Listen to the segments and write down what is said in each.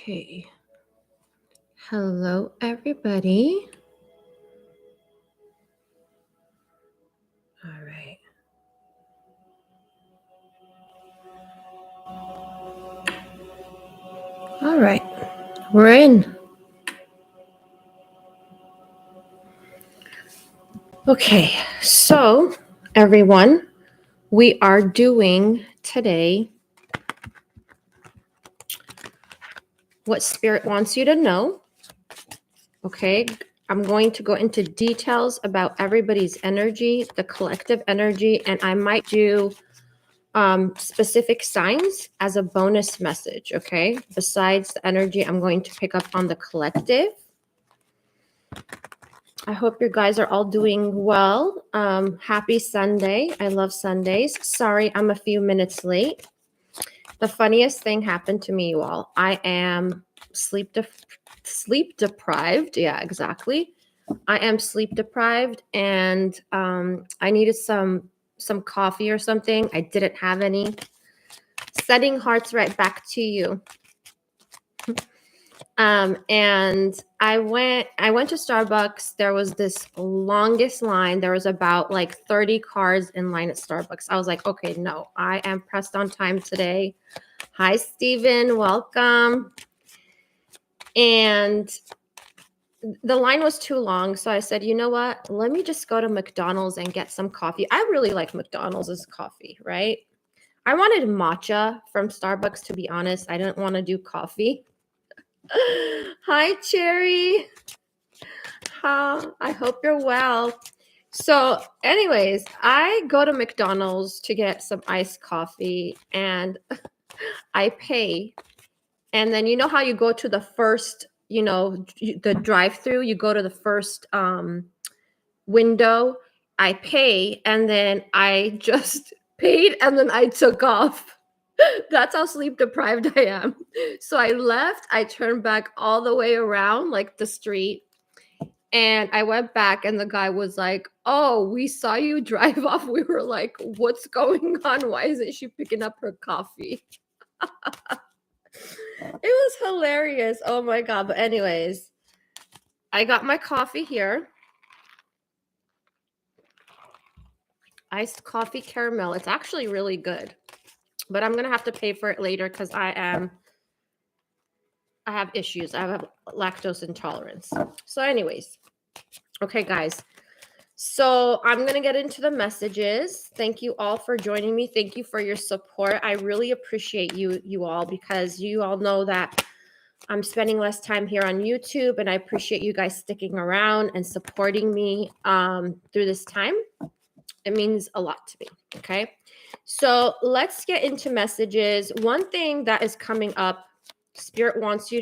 Okay. Hello, everybody. All right. All right. We're in. Okay. So, everyone, we are doing today what Spirit wants you to know. Okay. I'm going to go into details about everybody's energy, the collective energy, and I might do specific signs as a bonus message. Okay. Besides the energy, I'm going to pick up on the collective. I hope you guys are all doing well. Happy Sunday. I love Sundays. Sorry, I'm a few minutes late. The funniest thing happened to me, you all. I am sleep deprived. Yeah, exactly. I am sleep deprived, and I needed some coffee or something. I didn't have any. Sending hearts right back to you. And I went to Starbucks. There was this longest line. There was about like 30 cars in line at Starbucks. I was like, okay, no, I am pressed on time today. Hi, Steven, welcome. And the line was too long. So I said, you know what? Let me just go to McDonald's and get some coffee. I really like McDonald's coffee, right? I wanted matcha from Starbucks, to be honest. I didn't want to do coffee. Hi, Cherry. I hope you're well. So, anyways, I go to McDonald's to get some iced coffee and I pay. And then you know how you go to the first, the drive-through, you go to the first window, I pay, and then I just paid and then I took off. That's how sleep deprived I am. So I left, I turned back all the way around like the street. And I went back and the guy was like, oh, we saw you drive off. We were like, what's going on? Why isn't she picking up her coffee? It was hilarious. Oh my God. But anyways, I got my coffee here. Iced coffee caramel. It's actually really good. But I'm going to have to pay for it later because I have issues. I have lactose intolerance. So anyways, okay, guys. So I'm going to get into the messages. Thank you all for joining me. Thank you for your support. I really appreciate you all because you all know that I'm spending less time here on YouTube, and I appreciate you guys sticking around and supporting me through this time. It means a lot to me. Okay. So let's get into messages. One thing that is coming up, Spirit wants me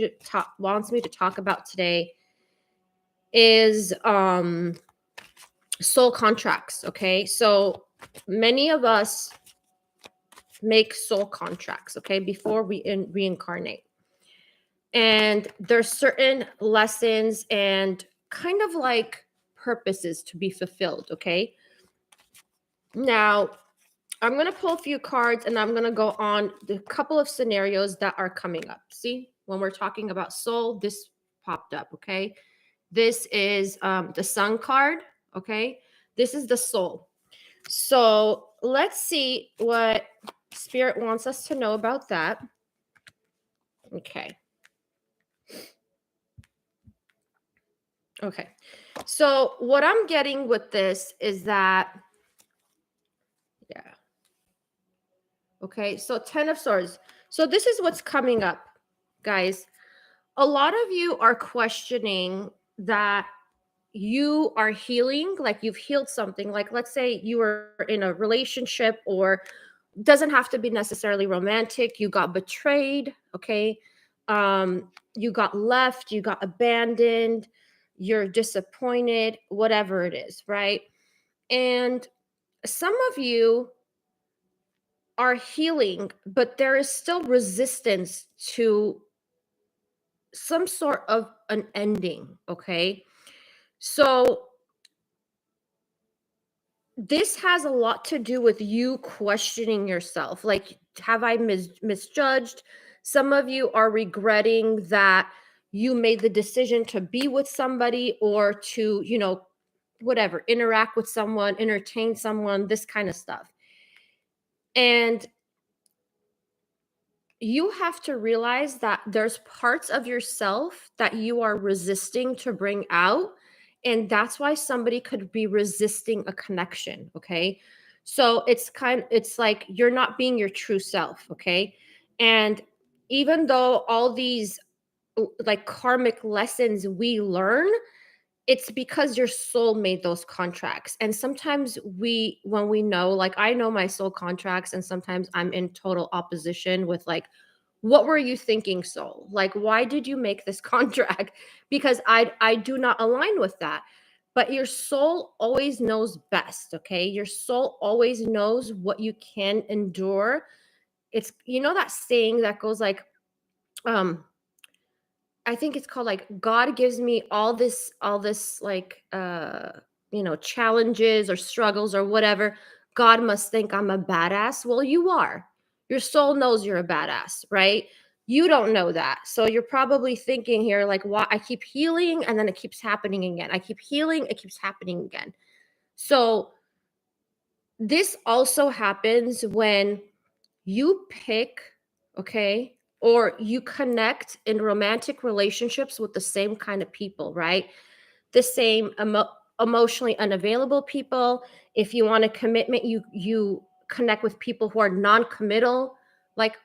to talk about today is soul contracts. Okay. So many of us make soul contracts, okay, before we reincarnate. And there's certain lessons and kind of like purposes to be fulfilled, okay? Now, I'm going to pull a few cards and I'm going to go on the couple of scenarios that are coming up. See, when we're talking about soul, this popped up, okay? This is the Sun card, okay? This is the soul. So let's see what Spirit wants us to know about that. Okay. Okay. So what I'm getting with this is that, yeah. Okay. So 10 of Swords. So this is what's coming up, guys. A lot of you are questioning that you are healing, like you've healed something. Like, let's say you were in a relationship, or doesn't have to be necessarily romantic. You got betrayed. Okay. You got left, you got abandoned, you're disappointed, whatever it is, right? And some of you are healing, but there is still resistance to some sort of an ending, okay? So this has a lot to do with you questioning yourself. Like, have I misjudged? Some of you are regretting that you made the decision to be with somebody or to, whatever, interact with someone, entertain someone, this kind of stuff. And you have to realize that there's parts of yourself that you are resisting to bring out. And that's why somebody could be resisting a connection. Okay. So it's like you're not being your true self. Okay. And even though all these like karmic lessons we learn, it's because your soul made those contracts. And sometimes when we know, like I know my soul contracts, and sometimes I'm in total opposition with like, what were you thinking, soul? Like, why did you make this contract? Because I do not align with that. But your soul always knows best, okay? Your soul always knows what you can endure. It's that saying that goes like, um, I think it's called like God gives me all this like challenges or struggles or whatever. God must think I'm a badass. Well, you are. Your soul knows you're a badass, right? You don't know that. So you're probably thinking here like, why I keep healing and then it keeps happening again. I keep healing, it keeps happening again. So this also happens when you pick, okay, or you connect in romantic relationships with the same kind of people, right? The same emotionally unavailable people. If you want a commitment, you connect with people who are non-committal. Like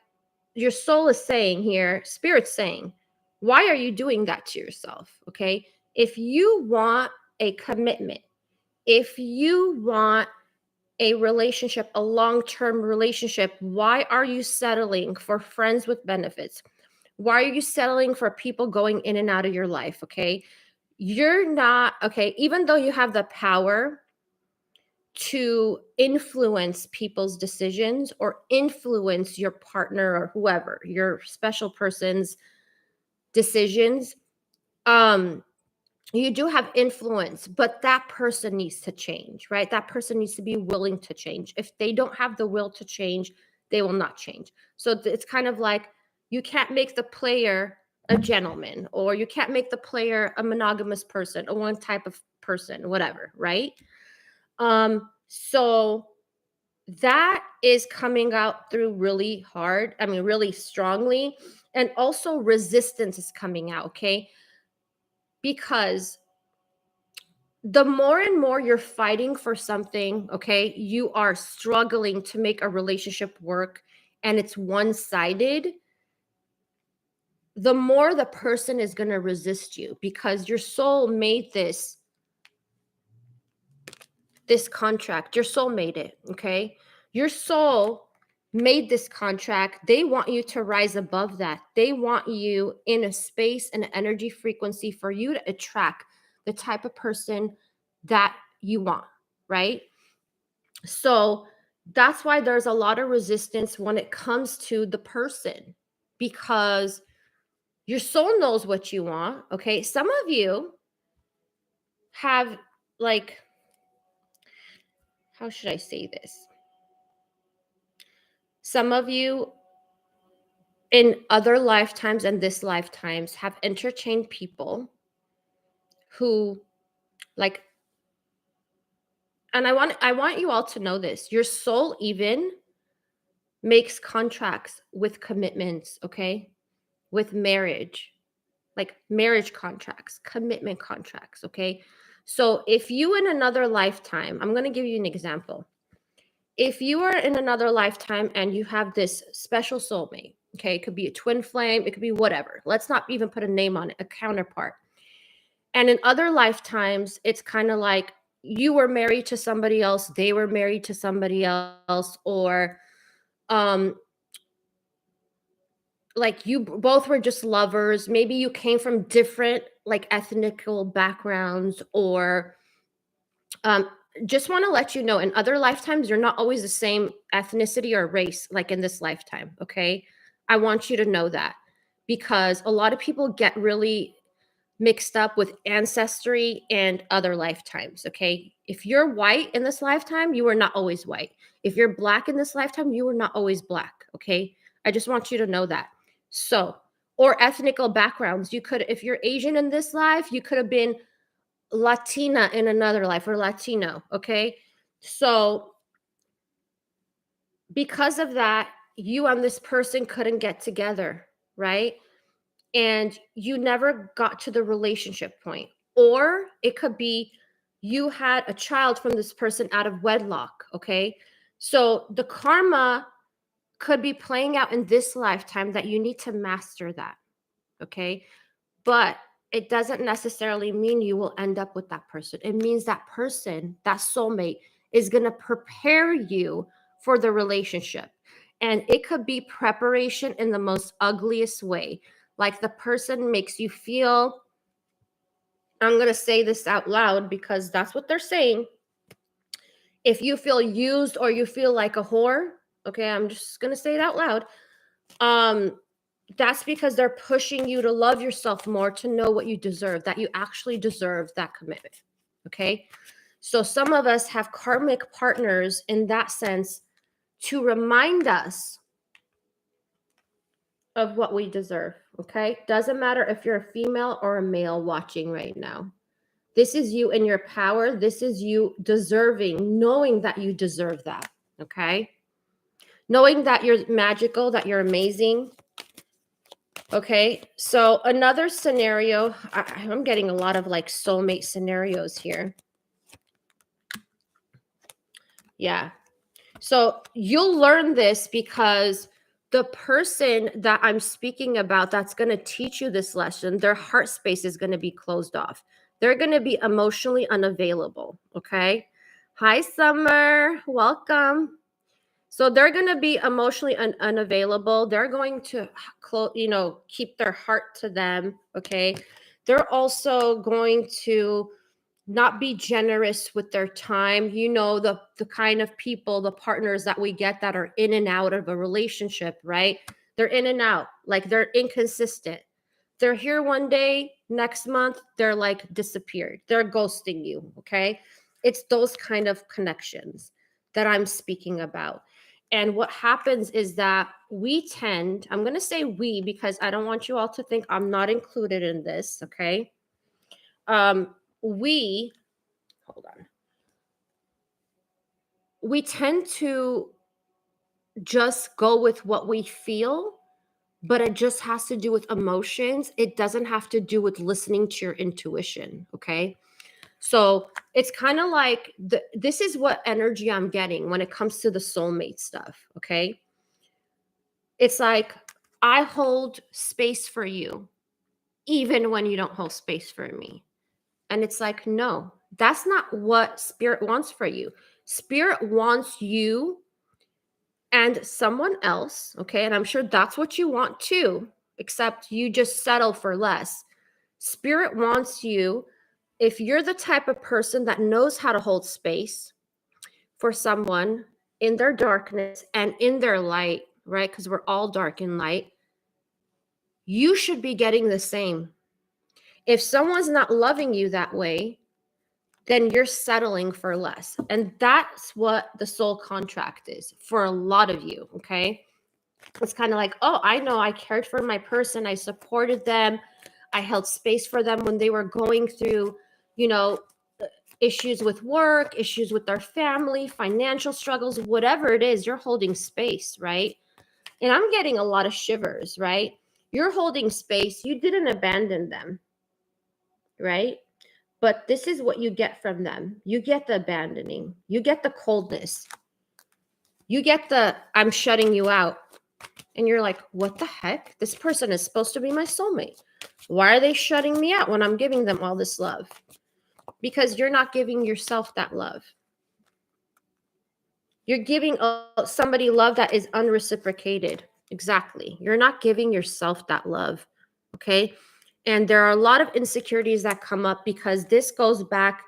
your soul is saying here, spirit's saying, why are you doing that to yourself? Okay. If you want a commitment, if you want a relationship, a long-term relationship, why are you settling for friends with benefits? Why are you settling for people going in and out of your life? Okay. You're not, okay, even though you have the power to influence people's decisions or influence your partner or whoever, your special person's decisions, um, you do have influence, but that person needs to change, right? That person needs to be willing to change. If they don't have the will to change, they will not change. So it's kind of like you can't make the player a gentleman, or you can't make the player a monogamous person or one type of person, whatever, right? So that is coming out through really hard, I mean, really strongly. And also resistance is coming out, okay? Because the more and more you're fighting for something, okay, you are struggling to make a relationship work and it's one-sided, the more the person is going to resist you because your soul made this contract. Your soul made it, okay? Your soul made this contract. They want you to rise above that. They want you in a space and energy frequency for you to attract the type of person that you want, right? So that's why there's a lot of resistance when it comes to the person, because your soul knows what you want, okay? Some of you have, like, how should I say this? Some of you in other lifetimes and this lifetimes have entertained people who, like, and I want you all to know this. Your soul even makes contracts with commitments, okay? With marriage, like marriage contracts, commitment contracts, okay? So if you in another lifetime, I'm going to give you an example. If you are in another lifetime and you have this special soulmate, okay, it could be a twin flame, it could be whatever. Let's not even put a name on it, a counterpart. And in other lifetimes, it's kind of like you were married to somebody else, they were married to somebody else, or um like you both were just lovers. Maybe you came from different like ethnical backgrounds, or um just want to let you know, in other lifetimes you're not always the same ethnicity or race like in this lifetime, okay? I want you to know that, because a lot of people get really mixed up with ancestry and other lifetimes, okay? If you're white in this lifetime, you are not always white. If you're black in this lifetime, you are not always black, okay? I just want you to know that. So, or ethnical backgrounds. You could, if you're Asian in this life, you could have been Latina in another life, or Latino. Okay. So, because of that, you and this person couldn't get together, right? And you never got to the relationship point. Or it could be you had a child from this person out of wedlock, okay? So the karma could be playing out in this lifetime that you need to master that, okay? But it doesn't necessarily mean you will end up with that person. It means that person, that soulmate, is going to prepare you for the relationship. And it could be preparation in the most ugliest way. Like the person makes you feel, I'm going to say this out loud because that's what they're saying. If you feel used or you feel like a whore, okay, I'm just going to say it out loud. That's because they're pushing you to love yourself more, to know what you deserve, that you actually deserve that commitment. Okay. So some of us have karmic partners in that sense to remind us of what we deserve. Okay. Doesn't matter if you're a female or a male watching right now. This is you in your power. This is you deserving, knowing that you deserve that. Okay. Knowing that you're magical, that you're amazing. Okay, so another scenario, I'm getting a lot of like soulmate scenarios here. Yeah. So you'll learn this because the person that I'm speaking about that's going to teach you this lesson, their heart space is going to be closed off. They're going to be emotionally unavailable. Okay. Hi, Summer. Welcome. So they're going to be emotionally unavailable. They're going to, keep their heart to them. Okay. They're also going to not be generous with their time. You know, the kind of people, the partners that we get that are in and out of a relationship, right? They're in and out, like they're inconsistent. They're here one day, next month, they're like disappeared. They're ghosting you. Okay. It's those kind of connections that I'm speaking about. And what happens is that we tend, I'm going to say we because I don't want you all to think I'm not included in this. Okay. We, hold on. We tend to just go with what we feel, but it just has to do with emotions. It doesn't have to do with listening to your intuition. Okay. So it's kind of like this is what energy I'm getting when it comes to the soulmate stuff. Okay. It's like I hold space for you, even when you don't hold space for me. And it's like, no, that's not what spirit wants for you. Spirit wants you and someone else. Okay. And I'm sure that's what you want too, except you just settle for less. Spirit wants you, if you're the type of person that knows how to hold space for someone in their darkness and in their light, right? Because we're all dark and light. You should be getting the same. If someone's not loving you that way, then you're settling for less. And that's what the soul contract is for a lot of you. Okay. It's kind of like, oh, I know I cared for my person. I supported them. I held space for them when they were going through, issues with work, issues with their family, financial struggles, whatever it is, you're holding space, right? And I'm getting a lot of shivers, right? You're holding space. You didn't abandon them, right? But this is what you get from them. You get the abandoning. You get the coldness. You get the, I'm shutting you out. And you're like, what the heck? This person is supposed to be my soulmate. Why are they shutting me out when I'm giving them all this love? Because you're not giving yourself that love. You're giving somebody love that is unreciprocated. Exactly. You're not giving yourself that love. Okay. And there are a lot of insecurities that come up because this goes back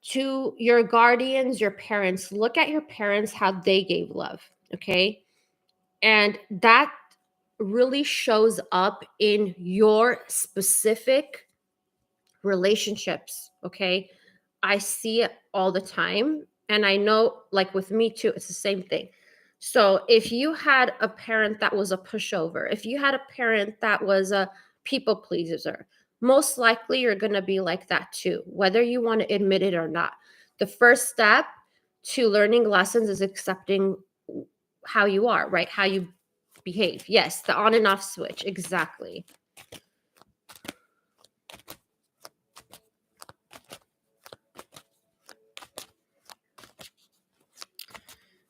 to your guardians, your parents. Look at your parents, how they gave love. Okay. And that really shows up in your specific relationships. Okay. I see it all the time. And I know, like with me too, it's the same thing. So if you had a parent that was a pushover, if you had a parent that was a people pleaser, most likely you're going to be like that too, whether you want to admit it or not. The first step to learning lessons is accepting how you are, right? How you behave. Yes, the on and off switch. Exactly.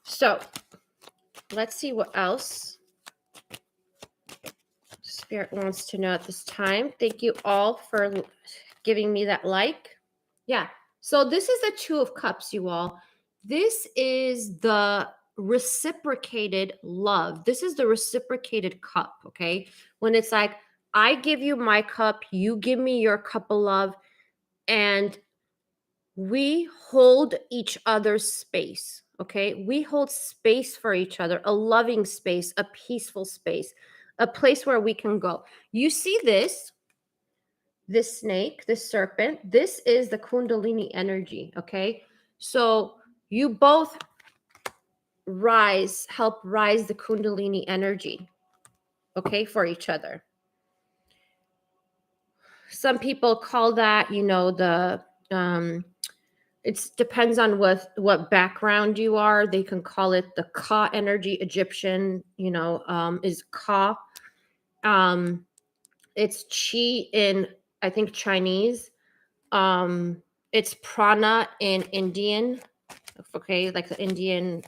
So let's see what else Spirit wants to know at this time. Thank you all for giving me that like. Yeah. So this is the Two of Cups, you all. This is the reciprocated love. This is the reciprocated cup, okay? When it's like, I give you my cup, you give me your cup of love, and we hold each other's space, okay? We hold space for each other, a loving space, a peaceful space, a place where we can go. You see this snake, this serpent, this is the Kundalini energy, okay? So you both help rise the Kundalini energy, okay, for each other. Some people call that, it depends on what background you are. They can call it the Ka energy. Egyptian, is Ka. It's Chi in, I think, Chinese. It's Prana in Indian. Okay, like the Indian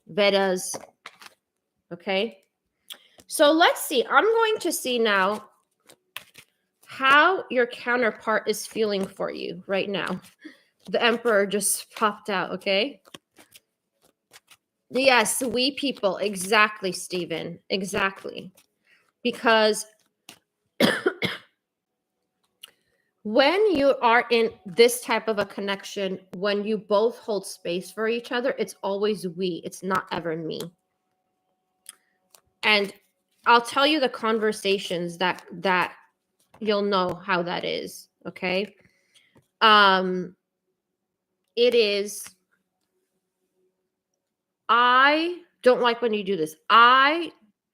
Vedas. Okay. So let's see. I'm going to see now how your counterpart is feeling for you right now. The Emperor just popped out, okay? Yes, we people. Exactly, Stephen. Exactly. Because when you are in this type of a connection, when you both hold space for each other, it's always we. It's not ever me. And I'll tell you the conversations that you'll know how that is, okay? It is, I don't like when you do this.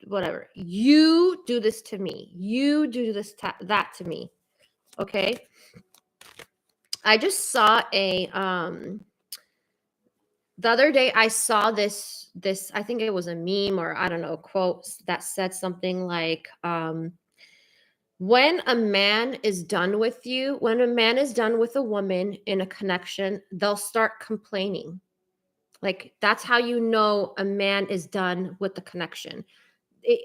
Whatever. You do this to me. You do that to me. Okay? I just saw the other day I saw this I think it was a meme or I don't know, quote that said something like when a man is done with you, when a man is done with a woman in a connection, they'll start complaining. Like that's how you know a man is done with the connection.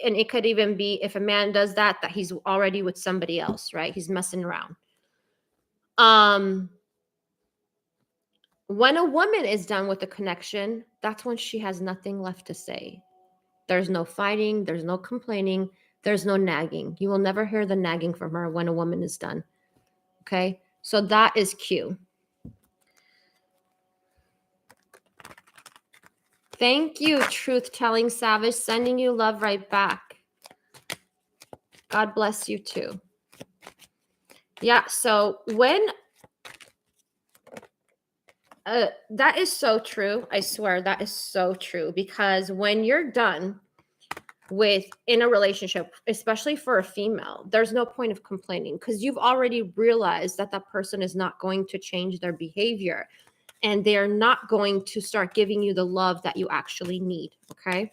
And it could even be if a man does that he's already with somebody else, right? He's messing around. When a woman is done with the connection, that's when she has nothing left to say. There's no fighting, there's no complaining, there's no nagging. You will never hear the nagging from her when a woman is done. Okay? So that is Q. Thank you, Truth Telling Savage. Sending you love right back. God bless you too. Yeah, so when that is so true. I swear that is so true, because when you're done in a relationship, especially for a female, there's no point of complaining because you've already realized that person is not going to change their behavior and they're not going to start giving you the love that you actually need. Okay.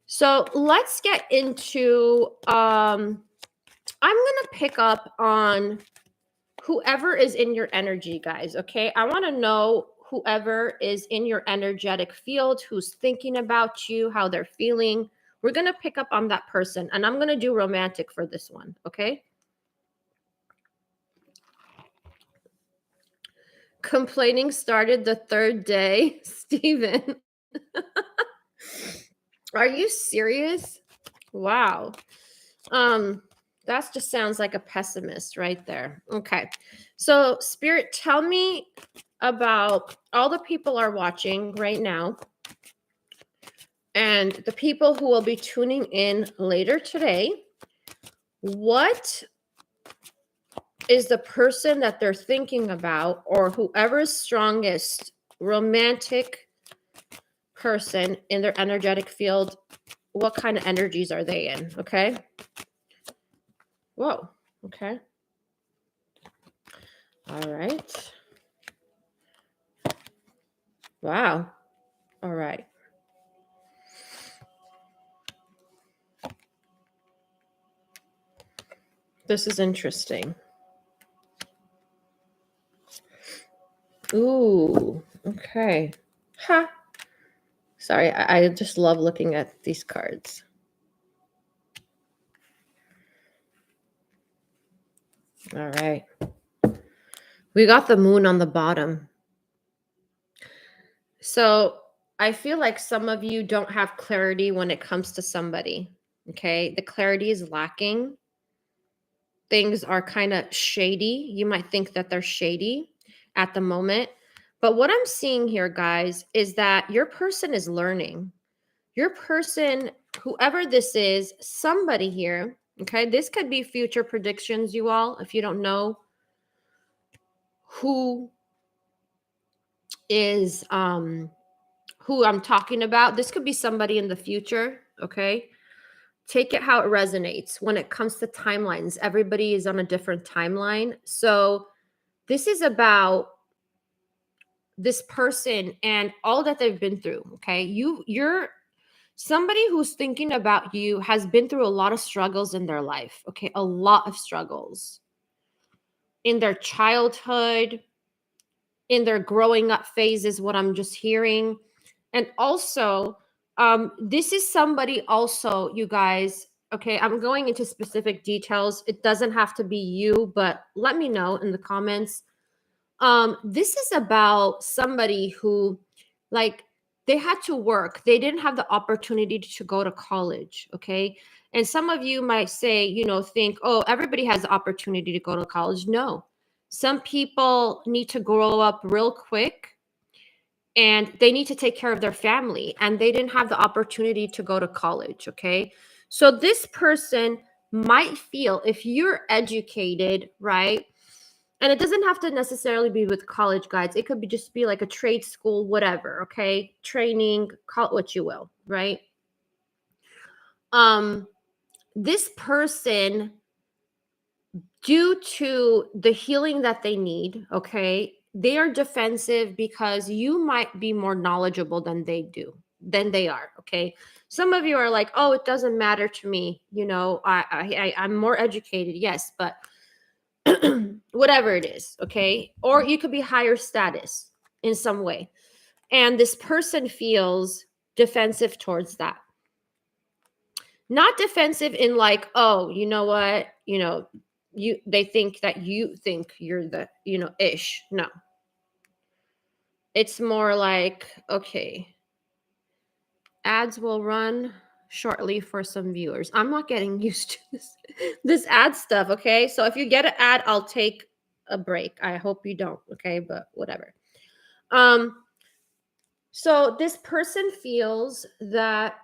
So let's get into, I'm going to pick up on whoever is in your energy, guys. Okay. I want to know whoever is in your energetic field, who's thinking about you, how they're feeling. We're going to pick up on that person, and I'm going to do romantic for this one. Okay. Complaining started the third day. Steven. Are you serious? Wow. That just sounds like a pessimist right there. Okay. So Spirit, tell me about all the people are watching right now and the people who will be tuning in later today. What is the person that they're thinking about, or whoever's strongest romantic person in their energetic field, what kind of energies are they in? Okay. Whoa. Okay. All right. Wow. All right. This is interesting. Ooh. Okay. Ha. Sorry, I just love looking at these cards. All right. We got the moon on the bottom. So I feel like some of you don't have clarity when it comes to somebody. Okay. The clarity is lacking. Things are kind of shady. You might think that they're shady at the moment. But what I'm seeing here, guys, is that your person is learning. Your person, whoever this is, somebody here, okay, this could be future predictions, you all, if you don't know who is who I'm talking about. This could be somebody in the future, okay? Take it how it resonates. When it comes to timelines, everybody is on a different timeline. So this is about this person and all that they've been through, okay? You're somebody who's thinking about you has been through a lot of struggles in their life, okay? A lot of struggles in their childhood, in their growing up phase is what I'm just hearing. And also, this is somebody also, you guys, okay, I'm going into specific details. It doesn't have to be you, but let me know in the comments. This is about somebody who, like, they had to work. They didn't have the opportunity to go to college, okay? And some of you might say, think, oh, everybody has the opportunity to go to college. No. Some people need to grow up real quick and they need to take care of their family and they didn't have the opportunity to go to college, okay? So this person might feel, if you're educated, right? And it doesn't have to necessarily be with college, guys. It could be just be like a trade school, whatever, okay? Training, call it what you will, right? This person, due to the healing that they need, okay, they are defensive because you might be more knowledgeable than they are, okay? Some of you are like, oh, it doesn't matter to me, I'm more educated, yes, but whatever it is, okay? Or you could be higher status in some way. And this person feels defensive towards that. Not defensive in like, oh, you know what? They think that you think you're the, ish. No. It's more like, okay, ads will run shortly for some viewers. I'm not getting used to this ad stuff, okay? So if you get an ad, I'll take a break. I hope you don't, okay? But whatever. So this person feels that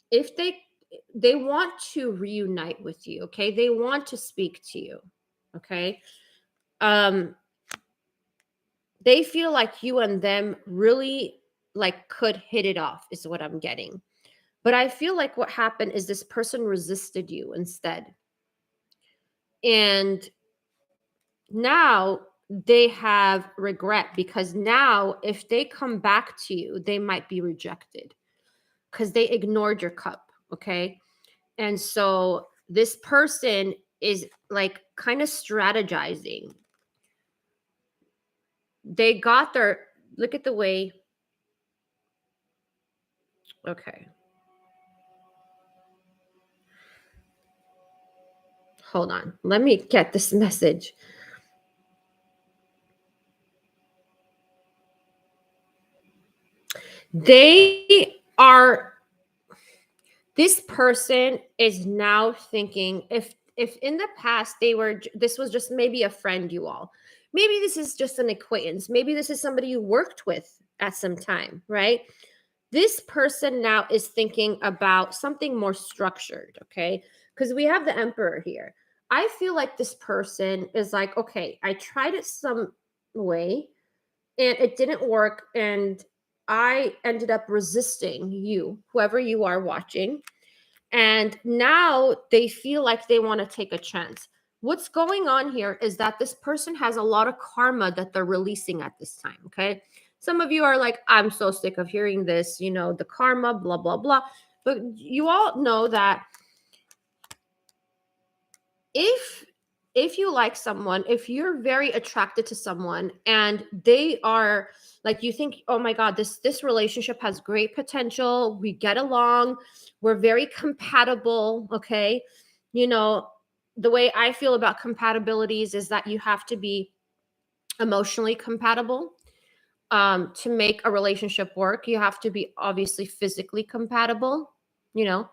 if they want to reunite with you, okay? They want to speak to you, okay? They feel like you and them really like could hit it off is what I'm getting. But I feel like what happened is this person resisted you instead. And now they have regret because now if they come back to you, they might be rejected because they ignored your cup, okay? And so this person is like kind of strategizing. They got their, look at the way, okay. Hold on. Let me get this message. They are, this person is now thinking if in the past this was just maybe a friend, you all, maybe this is just an acquaintance, maybe this is somebody you worked with at some time, right? This person now is thinking about something more structured, okay? Because we have the emperor here. I feel like this person is like, okay, I tried it some way and it didn't work, and I ended up resisting you, whoever you are watching. And now they feel like they want to take a chance. What's going on here is that this person has a lot of karma that they're releasing at this time. Okay. Some of you are like, I'm so sick of hearing this, the karma, blah, blah, blah. But you all know that if you like someone, if you're very attracted to someone and they are like, you think, oh my God, this relationship has great potential, we get along, we're very compatible. Okay. The way I feel about compatibilities is that you have to be emotionally compatible. To make a relationship work, you have to be obviously physically compatible, you know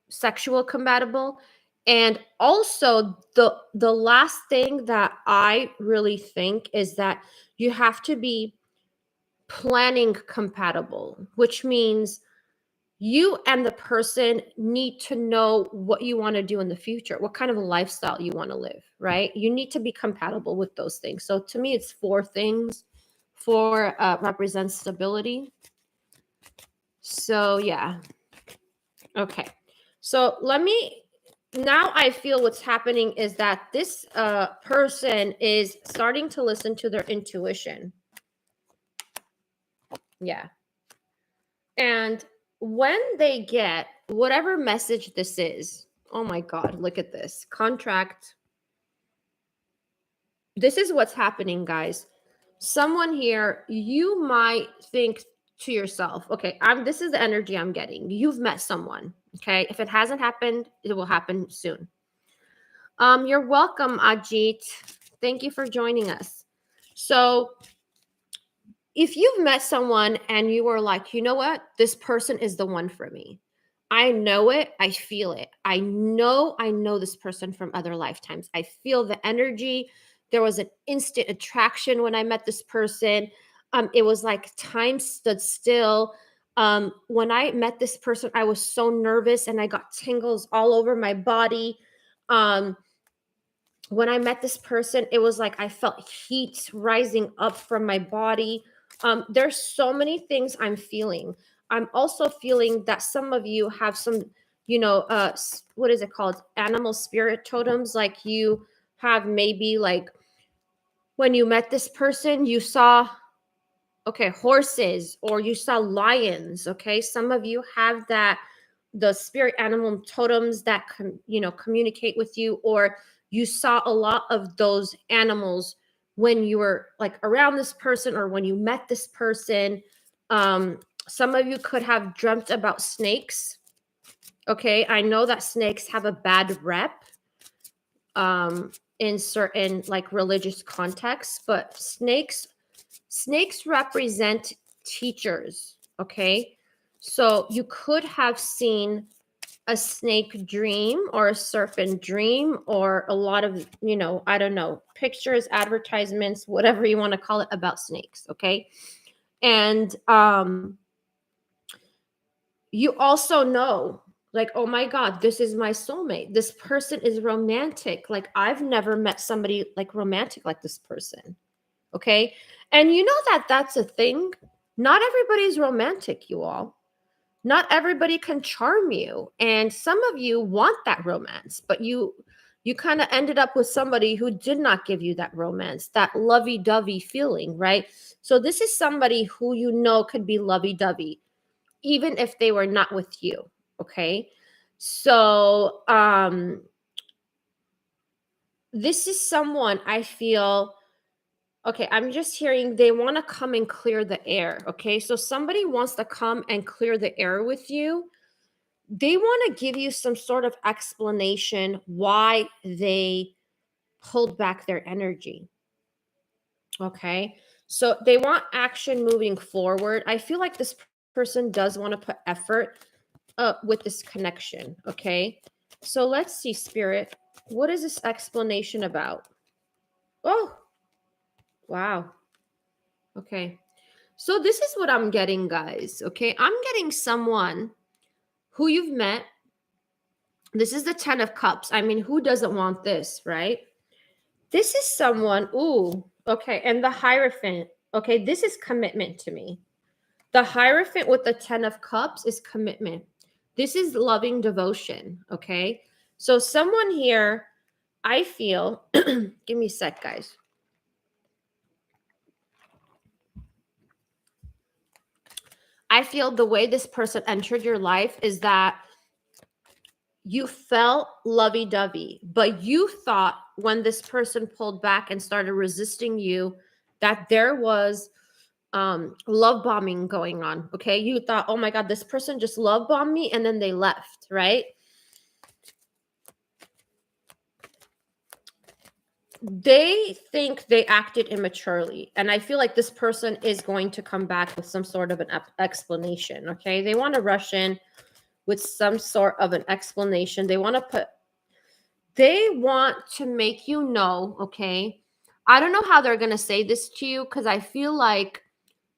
sexual compatible. And also the last thing that I really think is that you have to be planning compatible, which means you and the person need to know what you want to do in the future, what kind of a lifestyle you want to live, right? You need to be compatible with those things. So to me, it's four things. Four represents stability. So yeah. Okay. So now I feel what's happening is that this person is starting to listen to their intuition. Yeah. And when they get whatever message this is, oh my God, look at this contract. This is what's happening, guys. Someone here, you might think to yourself, okay, this is the energy I'm getting. You've met someone. Okay. If it hasn't happened, it will happen soon. You're welcome, Ajit. Thank you for joining us. So if you've met someone and you were like, you know what, this person is the one for me. I know it. I feel it. I know this person from other lifetimes. I feel the energy. There was an instant attraction when I met this person. It was like time stood still. When I met this person, I was so nervous and I got tingles all over my body. When I met this person, it was like I felt heat rising up from my body. There's so many things I'm feeling. I'm also feeling that some of you have some, what is it called? Animal spirit totems. Like you have maybe like when you met this person, you saw, okay, horses or you saw lions. Okay. Some of you have the spirit animal totems that communicate with you, or you saw a lot of those animals when you were like around this person or when you met this person. Some of you could have dreamt about snakes. Okay, I know that snakes have a bad rep in certain like religious contexts, but snakes represent teachers. Okay, so you could have seen a snake dream or a serpent dream or a lot of, I don't know, pictures, advertisements, whatever you want to call it about snakes. Okay. And you also know, like, oh my God, this is my soulmate. This person is romantic. Like, I've never met somebody like romantic like this person. Okay. And you know that that's a thing. Not everybody's romantic, you all. Not everybody can charm you, and some of you want that romance, but you kind of ended up with somebody who did not give you that romance, that lovey-dovey feeling, right? So this is somebody who could be lovey-dovey even if they were not with you. Okay, so this is someone I feel, okay, I'm just hearing they want to come and clear the air. Okay, so somebody wants to come and clear the air with you. They want to give you some sort of explanation why they hold back their energy. Okay. So they want action moving forward. I feel like this person does want to put effort with this connection. Okay. So let's see, Spirit. What is this explanation about? Oh, wow. Okay. So this is what I'm getting, guys. Okay. I'm getting someone who you've met. This is the 10 of Cups. I mean, who doesn't want this, right? This is someone, ooh, okay. And the Hierophant. Okay, this is commitment to me. The Hierophant with the 10 of Cups is commitment. This is loving devotion, okay? So someone here, I feel, give me a sec, guys. I feel the way this person entered your life is that you felt lovey-dovey, but you thought when this person pulled back and started resisting you that there was love bombing going on. Okay, you thought, oh my god, this person just love bombed me, and then they left, right? They think they acted immaturely, and I feel like this person is going to come back with some sort of an explanation. Okay, they want to rush in with some sort of an explanation. They want to make you know, okay? I don't know how they're going to say this to you, because I feel like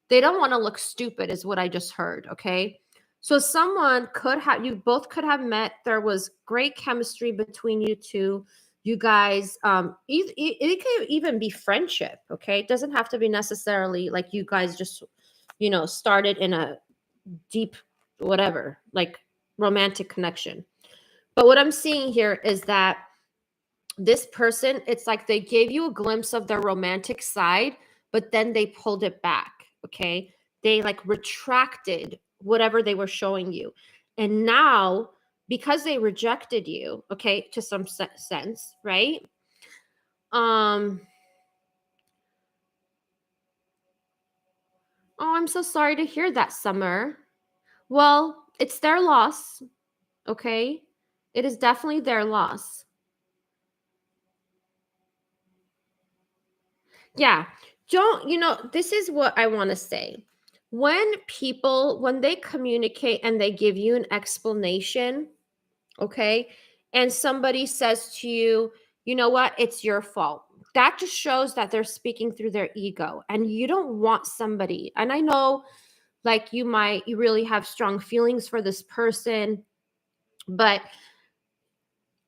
they don't want to look stupid, is what I just heard, okay? So someone could have, you both could have met. There was great chemistry between you two. You guys, it could even be friendship, okay? It doesn't have to be necessarily like you guys just, started in a deep, whatever, like romantic connection. But what I'm seeing here is that this person, it's like they gave you a glimpse of their romantic side, but then they pulled it back, okay? They like retracted whatever they were showing you. And now, because they rejected you, okay, to some sense, right? Oh, I'm so sorry to hear that, Summer. Well, it's their loss, okay? It is definitely their loss. Yeah. This is what I want to say. When they communicate and they give you an explanation, okay, and somebody says to you, you know what, it's your fault. That just shows that they're speaking through their ego, and you don't want somebody. And I know, like, you really have strong feelings for this person, but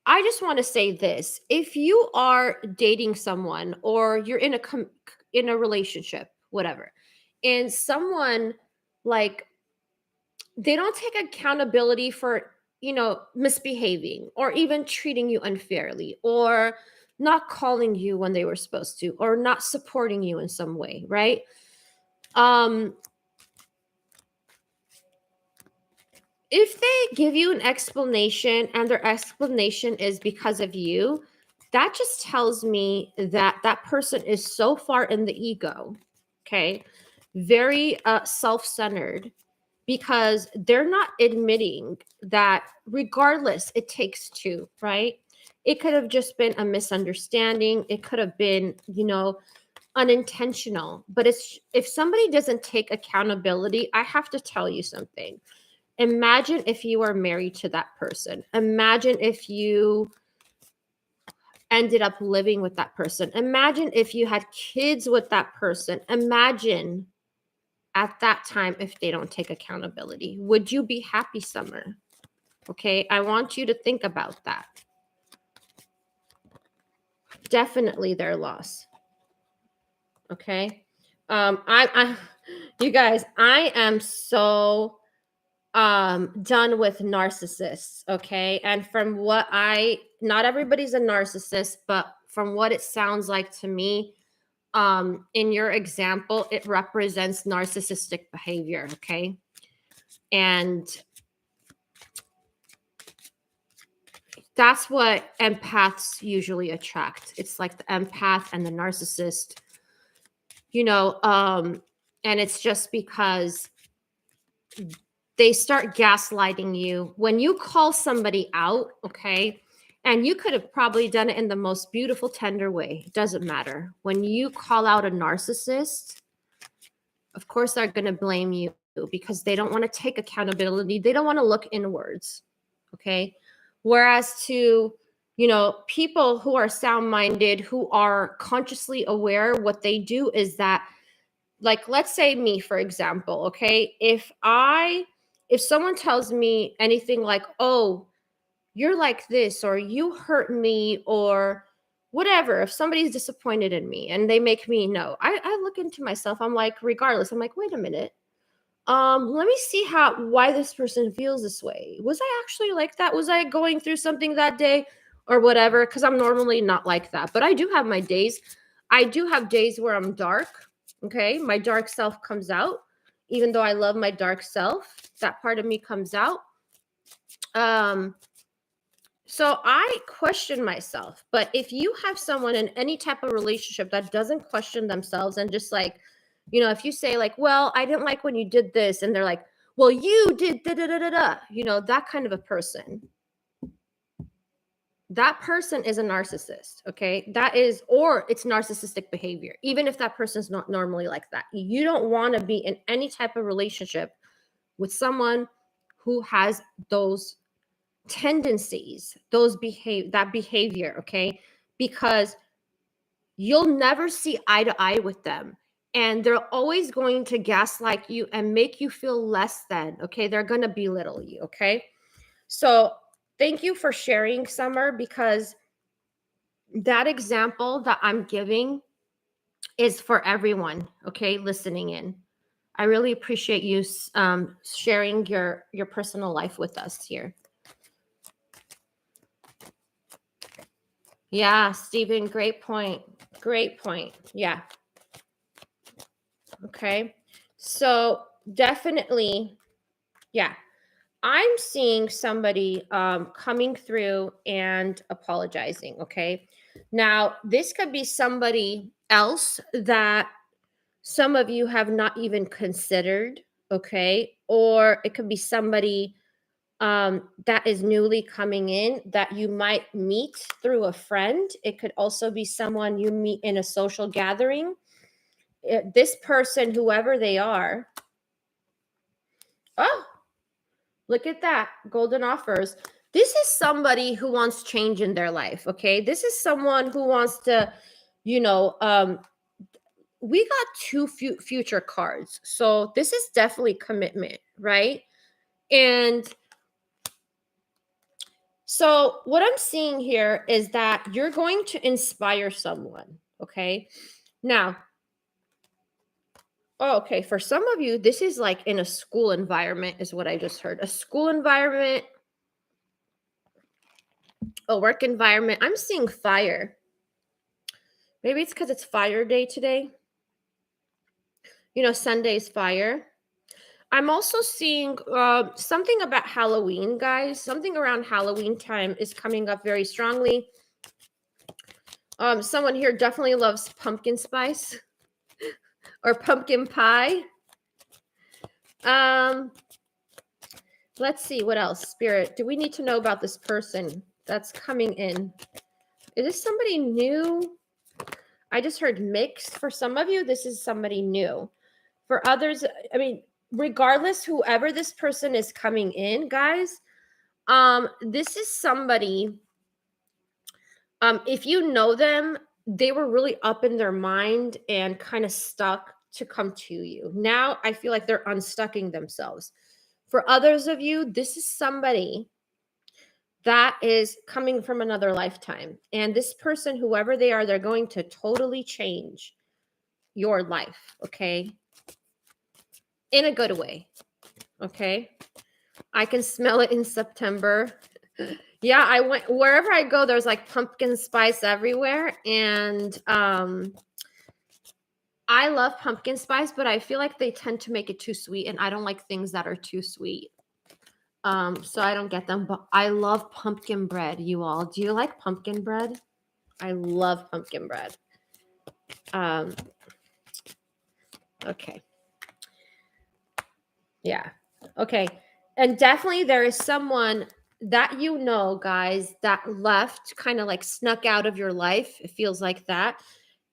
I just want to say this. If you are dating someone or you're in a relationship, whatever, and someone, like, they don't take accountability for, misbehaving or even treating you unfairly or not calling you when they were supposed to or not supporting you in some way, right? Um if they give you an explanation and their explanation is because of you, that just tells me that that person is so far in the ego, okay? Very self-centered, because they're not admitting that regardless, it takes two, right? It could have just been a misunderstanding. It could have been, unintentional. But if somebody doesn't take accountability, I have to tell you something. Imagine if you were married to that person. Imagine if you ended up living with that person. Imagine if you had kids with that person. Imagine at that time if they don't take accountability. Would you be happy, Summer? Okay, I want you to think about that. Definitely their loss. Okay. I you guys, I am so done with narcissists, okay? And from what not everybody's a narcissist, but from what it sounds like to me, in your example, it represents narcissistic behavior, okay? And that's what empaths usually attract. It's like the empath and the narcissist, and it's just because they start gaslighting you when you call somebody out, okay? And you could have probably done it in the most beautiful, tender way. It doesn't matter. When you call out a narcissist, of course they're going to blame you because they don't want to take accountability. They don't want to look inwards, okay? Whereas to, people who are sound-minded, who are consciously aware, what they do is that, like, let's say me, for example, okay? If someone tells me anything like, oh, you're like this, or you hurt me, or whatever, if somebody's disappointed in me and they make me know, I look into myself. I'm like, regardless, I'm like, wait a minute. Let me see why this person feels this way. Was I actually like that? Was I going through something that day or whatever? Because I'm normally not like that. But I do have my days. I do have days where I'm dark. Okay. My dark self comes out. Even though I love my dark self, that part of me comes out. So I question myself. But if you have someone in any type of relationship that doesn't question themselves and just like, you know, if you say like, well, I didn't like when you did this, and they're like, well, you did da da da da da, you know, that kind of a person. That person is a narcissist, okay? That is, or it's narcissistic behavior, even if that person's not normally like that. You don't want to be in any type of relationship with someone who has those tendencies, that behavior, okay? Because you'll never see eye to eye with them. And they're always going to gaslight you and make you feel less than, okay? They're going to belittle you, okay? So thank you for sharing, Summer, because that example that I'm giving is for everyone, okay, listening in. I really appreciate you sharing your personal life with us here. Yeah, Stephen, great point. Great point. Yeah. Okay. So definitely, yeah. I'm seeing somebody coming through and apologizing. Okay. Now, this could be somebody else that some of you have not even considered. Okay. Or it could be somebody that is newly coming in that you might meet through a friend. It could also be someone you meet in a social gathering. This person, whoever they are, oh, look at that, golden offers. This is somebody who wants change in their life, okay? This is someone who wants to, you know, we got two future cards. So this is definitely commitment, right? And so what I'm seeing here is that you're going to inspire someone, okay? Now, oh, okay, for some of you, this is like in a school environment is what I just heard. A school environment, a work environment. I'm seeing fire. Maybe it's because it's fire day today. You know, Sunday's fire. I'm also seeing something about Halloween, guys. Something around Halloween time is coming up very strongly. Someone here definitely loves pumpkin spice or pumpkin pie. Let's see what else. Spirit, do we need to know about this person that's coming in? Is this somebody new? I just heard mixed. For some of you, this is somebody new. For others, I mean, regardless, whoever this person is coming in, guys, this is somebody, if you know them, they were really up in their mind and kind of stuck to come to you. Now I feel like they're unstucking themselves. For others of you, this is somebody that is coming from another lifetime. And this person, whoever they are, they're going to totally change your life, okay? In a good way, okay? I can smell it in September. Yeah, I went wherever I go, there's like pumpkin spice everywhere. And I love pumpkin spice, but I feel like they tend to make it too sweet, and I don't like things that are too sweet. So I don't get them, but I love pumpkin bread, you all. Do you like pumpkin bread? I love pumpkin bread. Okay. Yeah. Okay. And definitely there is someone that you know, guys, that left, kind of like snuck out of your life. It feels like that.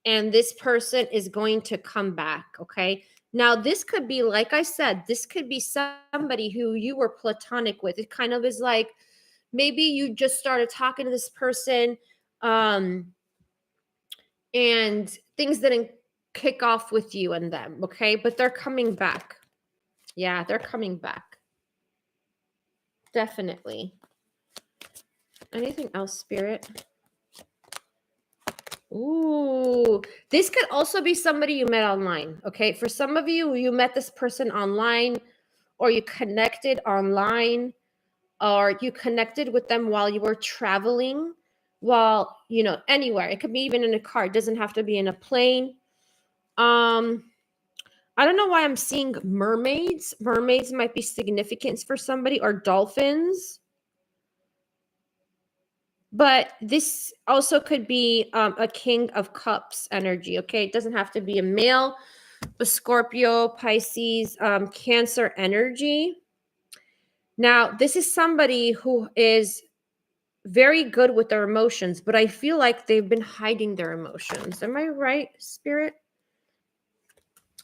And this person is going to come back. Okay. Now, this could be, like I said, this could be somebody who you were platonic with. It kind of is like maybe you just started talking to this person and things didn't kick off with you and them. Okay. But they're coming back. Yeah, they're coming back. Definitely. Anything else, Spirit? Ooh, this could also be somebody you met online. Okay. For some of you, you met this person online, or you connected online, or you connected with them while you were traveling, while, anywhere. It could be even in a car. It doesn't have to be in a plane. I don't know why I'm seeing mermaids. Mermaids might be significant for somebody, or dolphins. But this also could be a King of Cups energy, okay? It doesn't have to be a male, a Scorpio, Pisces, Cancer energy. Now, this is somebody who is very good with their emotions, but I feel like they've been hiding their emotions. Am I right, Spirit?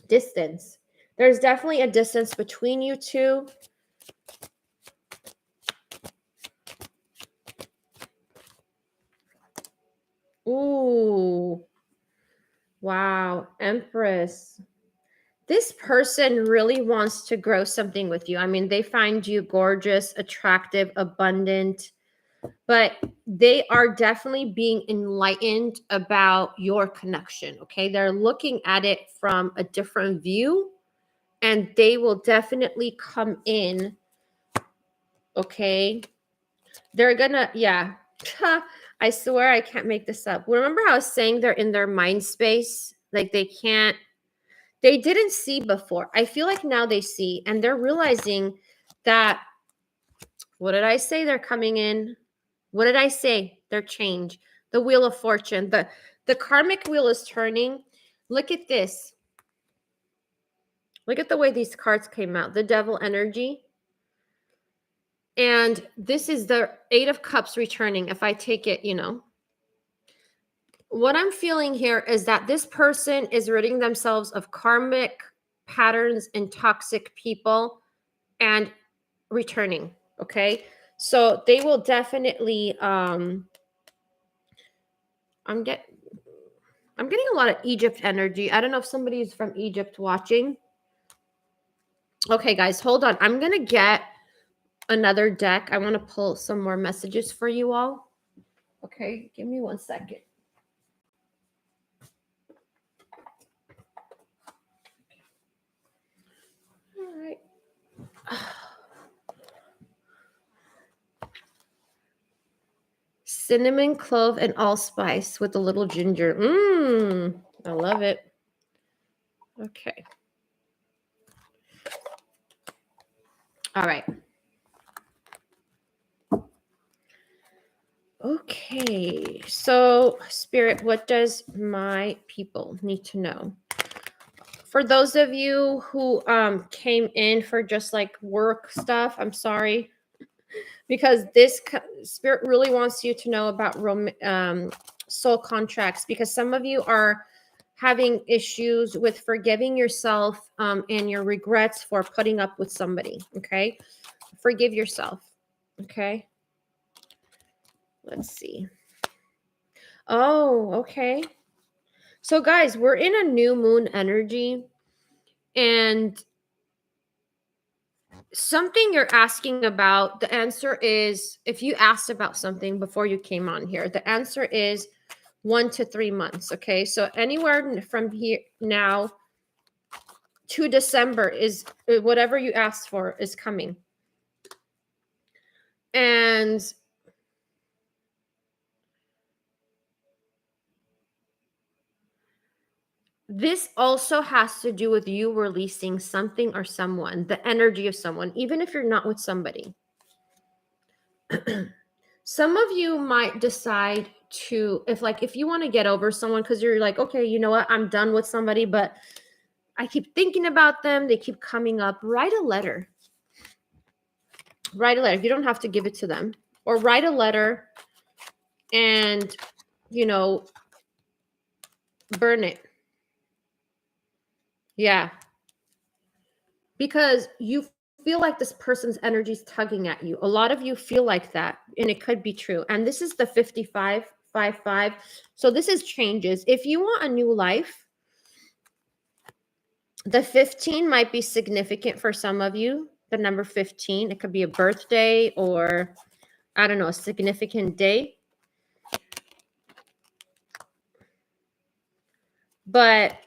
Distance. There's definitely a distance between you two. Ooh. Wow. Empress. This person really wants to grow something with you. I mean, they find you gorgeous, attractive, abundant, but they are definitely being enlightened about your connection. Okay. They're looking at it from a different view, and they will definitely come in. Okay. They're gonna, yeah. I swear I can't make this up. Remember how I was saying they're in their mind space? Like they didn't see before. I feel like now they see, and they're realizing that, what did I say? They're coming in. What did I say? Their change. The wheel of fortune. The karmic wheel is turning. Look at this. Look at the way these cards came out. The devil energy. And this is the 8 of Cups returning. If I take it, what I'm feeling here is that this person is ridding themselves of karmic patterns and toxic people and returning. Okay. So they will definitely, I'm getting a lot of Egypt energy. I don't know if somebody is from Egypt watching. Okay, guys, hold on. I'm going to get another deck. I want to pull some more messages for you all. Okay, give me 1 second. All right. Cinnamon, clove, and allspice with a little ginger. I love it. Okay. All right. Okay. So, Spirit, what does my people need to know? For those of you who came in for just like work stuff, I'm sorry. Because this Spirit really wants you to know about soul contracts, because some of you are having issues with forgiving yourself and your regrets for putting up with somebody. Okay. Forgive yourself. Okay. Let's see. Oh, okay. So guys, we're in a new moon energy, and something you're asking about, the answer is, if you asked about something before you came on here, the answer is 1 to 3 months. Okay. So anywhere from here now to December is whatever you asked for is coming. And this also has to do with you releasing something or someone, the energy of someone, even if you're not with somebody. Some of you might decide to, if you want to get over someone because you're like, okay, you know what, I'm done with somebody, but I keep thinking about them, they keep coming up, write a letter. Write a letter. You don't have to give it to them, or write a letter and, burn it. Yeah. Because you feel like this person's energy is tugging at you. A lot of you feel like that, and it could be true. And this is the 55. So this is changes. If you want a new life, the 15 might be significant for some of you. The number 15, it could be a birthday, or I don't know, a significant day. But,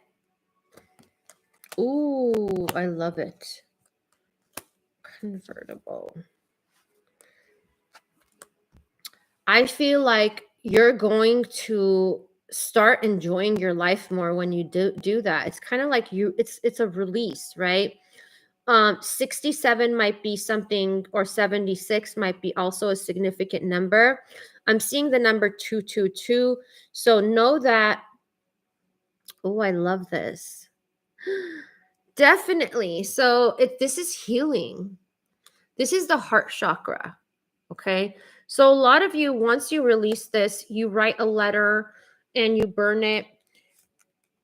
ooh, I love it. Convertible. I feel like you're going to start enjoying your life more when you do that. It's kind of like it's a release, right? 67 might be something, or 76 might be also a significant number. I'm seeing the number 222. So know that, oh, I love this. Definitely. So this is healing. This is the heart chakra. Okay. So a lot of you, once you release this, you write a letter and you burn it.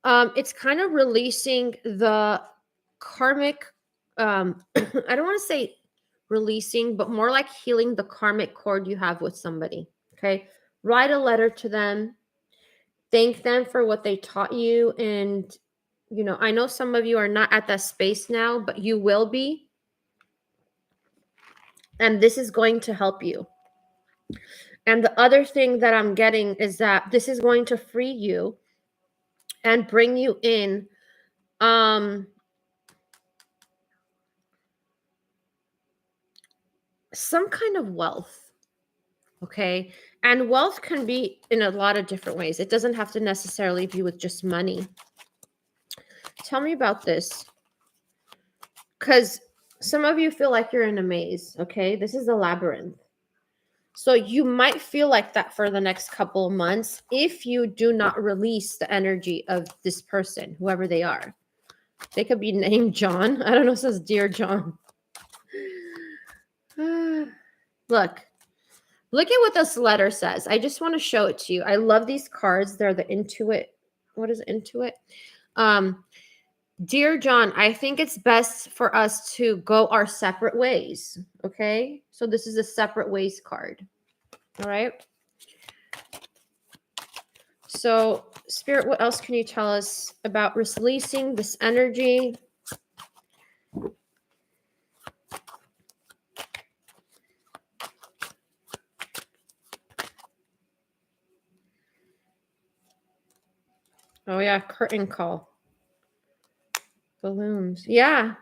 It's kind of releasing the karmic, I don't want to say releasing, but more like healing the karmic cord you have with somebody. Okay. Write a letter to them. Thank them for what they taught you. And, I know some of you are not at that space now, but you will be. And this is going to help you. And the other thing that I'm getting is that this is going to free you and bring you in some kind of wealth. Okay. And wealth can be in a lot of different ways. It doesn't have to necessarily be with just money. Tell me about this. Because some of you feel like you're in a maze. Okay. This is a labyrinth. So you might feel like that for the next couple of months if you do not release the energy of this person, whoever they are. They could be named John. I don't know. It says Dear John. Look at what this letter says. I just want to show it to you. I love these cards. They're the Intuit. What is Intuit? Dear John, I think it's best for us to go our separate ways. Okay. So this is a separate ways card. All right. So Spirit, what else can you tell us about releasing this energy? Oh yeah, curtain call. Balloons. Yeah.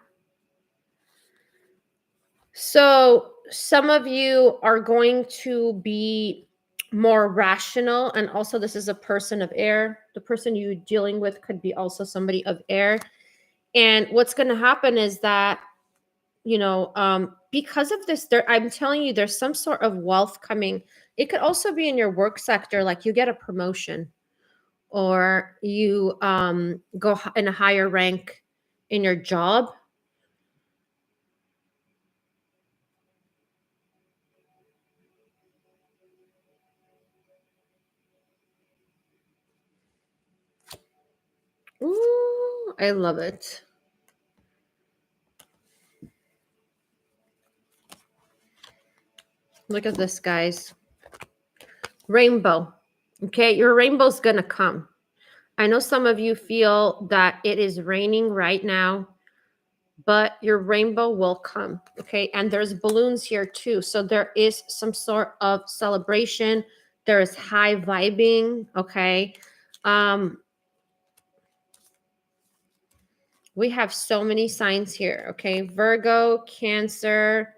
So some of you are going to be more rational, and also this is a person of air. The person you're dealing with could be also somebody of air. And what's going to happen is that, because of this, I'm telling you, there's some sort of wealth coming. It could also be in your work sector, like you get a promotion or you go in a higher rank in your job. Ooh, I love it. Look at this, guys. Rainbow. Okay, your rainbow's gonna come. I know some of you feel that it is raining right now, but your rainbow will come. Okay, and there's balloons here too. So there is some sort of celebration. There is high vibing. Okay. We have so many signs here. Okay, Virgo, Cancer,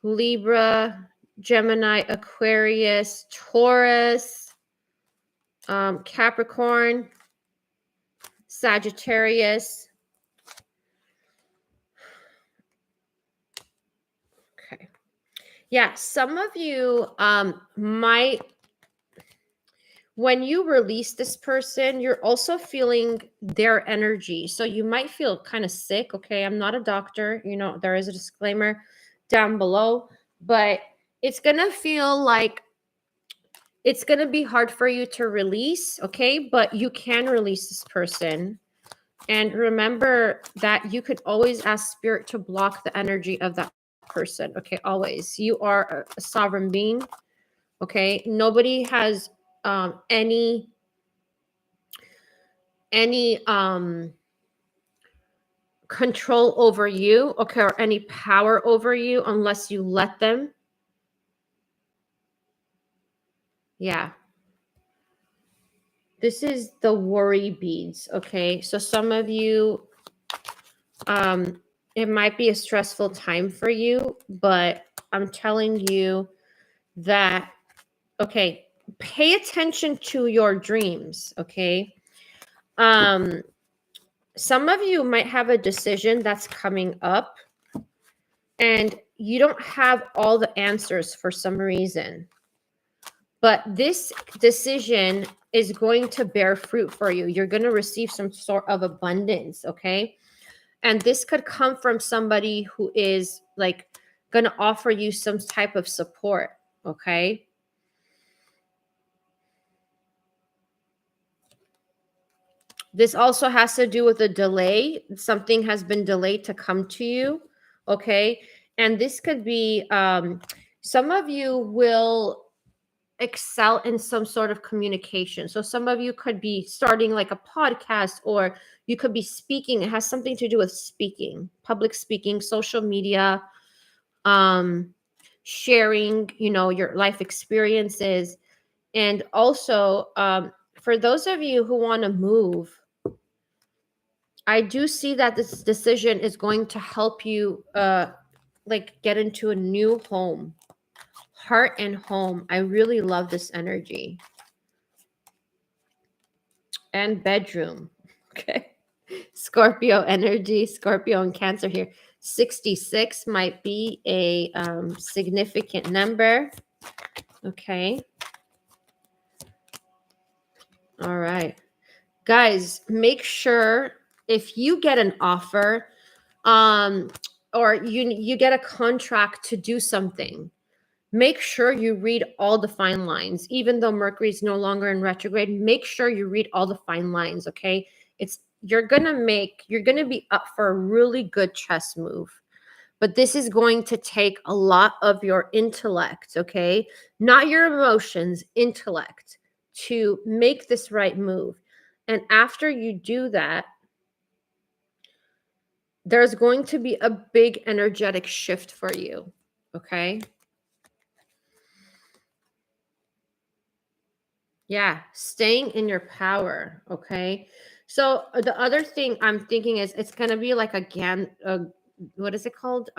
Libra, Gemini, Aquarius, Taurus, Capricorn, Sagittarius. Okay. Yeah, some of you might, when you release this person, you're also feeling their energy. So you might feel kind of sick. Okay, I'm not a doctor. There is a disclaimer down below, but it's going to feel like it's going to be hard for you to release. Okay, but you can release this person. And remember that you could always ask Spirit to block the energy of that person. Okay, always. You are a sovereign being. Okay, nobody has any control over you, okay, or any power over you unless you let them. Yeah. This is the worry beads, okay? So some of you, it might be a stressful time for you, but I'm telling you that, okay, pay attention to your dreams, okay? Some of you might have a decision that's coming up and you don't have all the answers for some reason. But this decision is going to bear fruit for you. You're going to receive some sort of abundance, okay? And this could come from somebody who is like going to offer you some type of support, okay? This also has to do with a delay. Something has been delayed to come to you, okay? And this could be some of you will excel in some sort of communication. So some of you could be starting like a podcast, or you could be speaking. It has something to do with speaking, public speaking, social media, sharing, you know, your life experiences. And also, for those of you who want to move, I do see that this decision is going to help you like get into a new home. Heart and home. I really love this energy. And bedroom. Okay. Scorpio energy, Scorpio and Cancer here. 66 might be a significant number. Okay. All right. Guys, make sure if you get an offer or you get a contract to do something, make sure you read all the fine lines. Even though Mercury is no longer in retrograde, make sure you read all the fine lines, okay? You're going to be up for a really good chess move. But this is going to take a lot of your intellect, okay? Not your emotions, intellect, to make this right move. And after you do that, there's going to be a big energetic shift for you, okay? Yeah, staying in your power, okay? So the other thing I'm thinking is it's going to be like what is it called?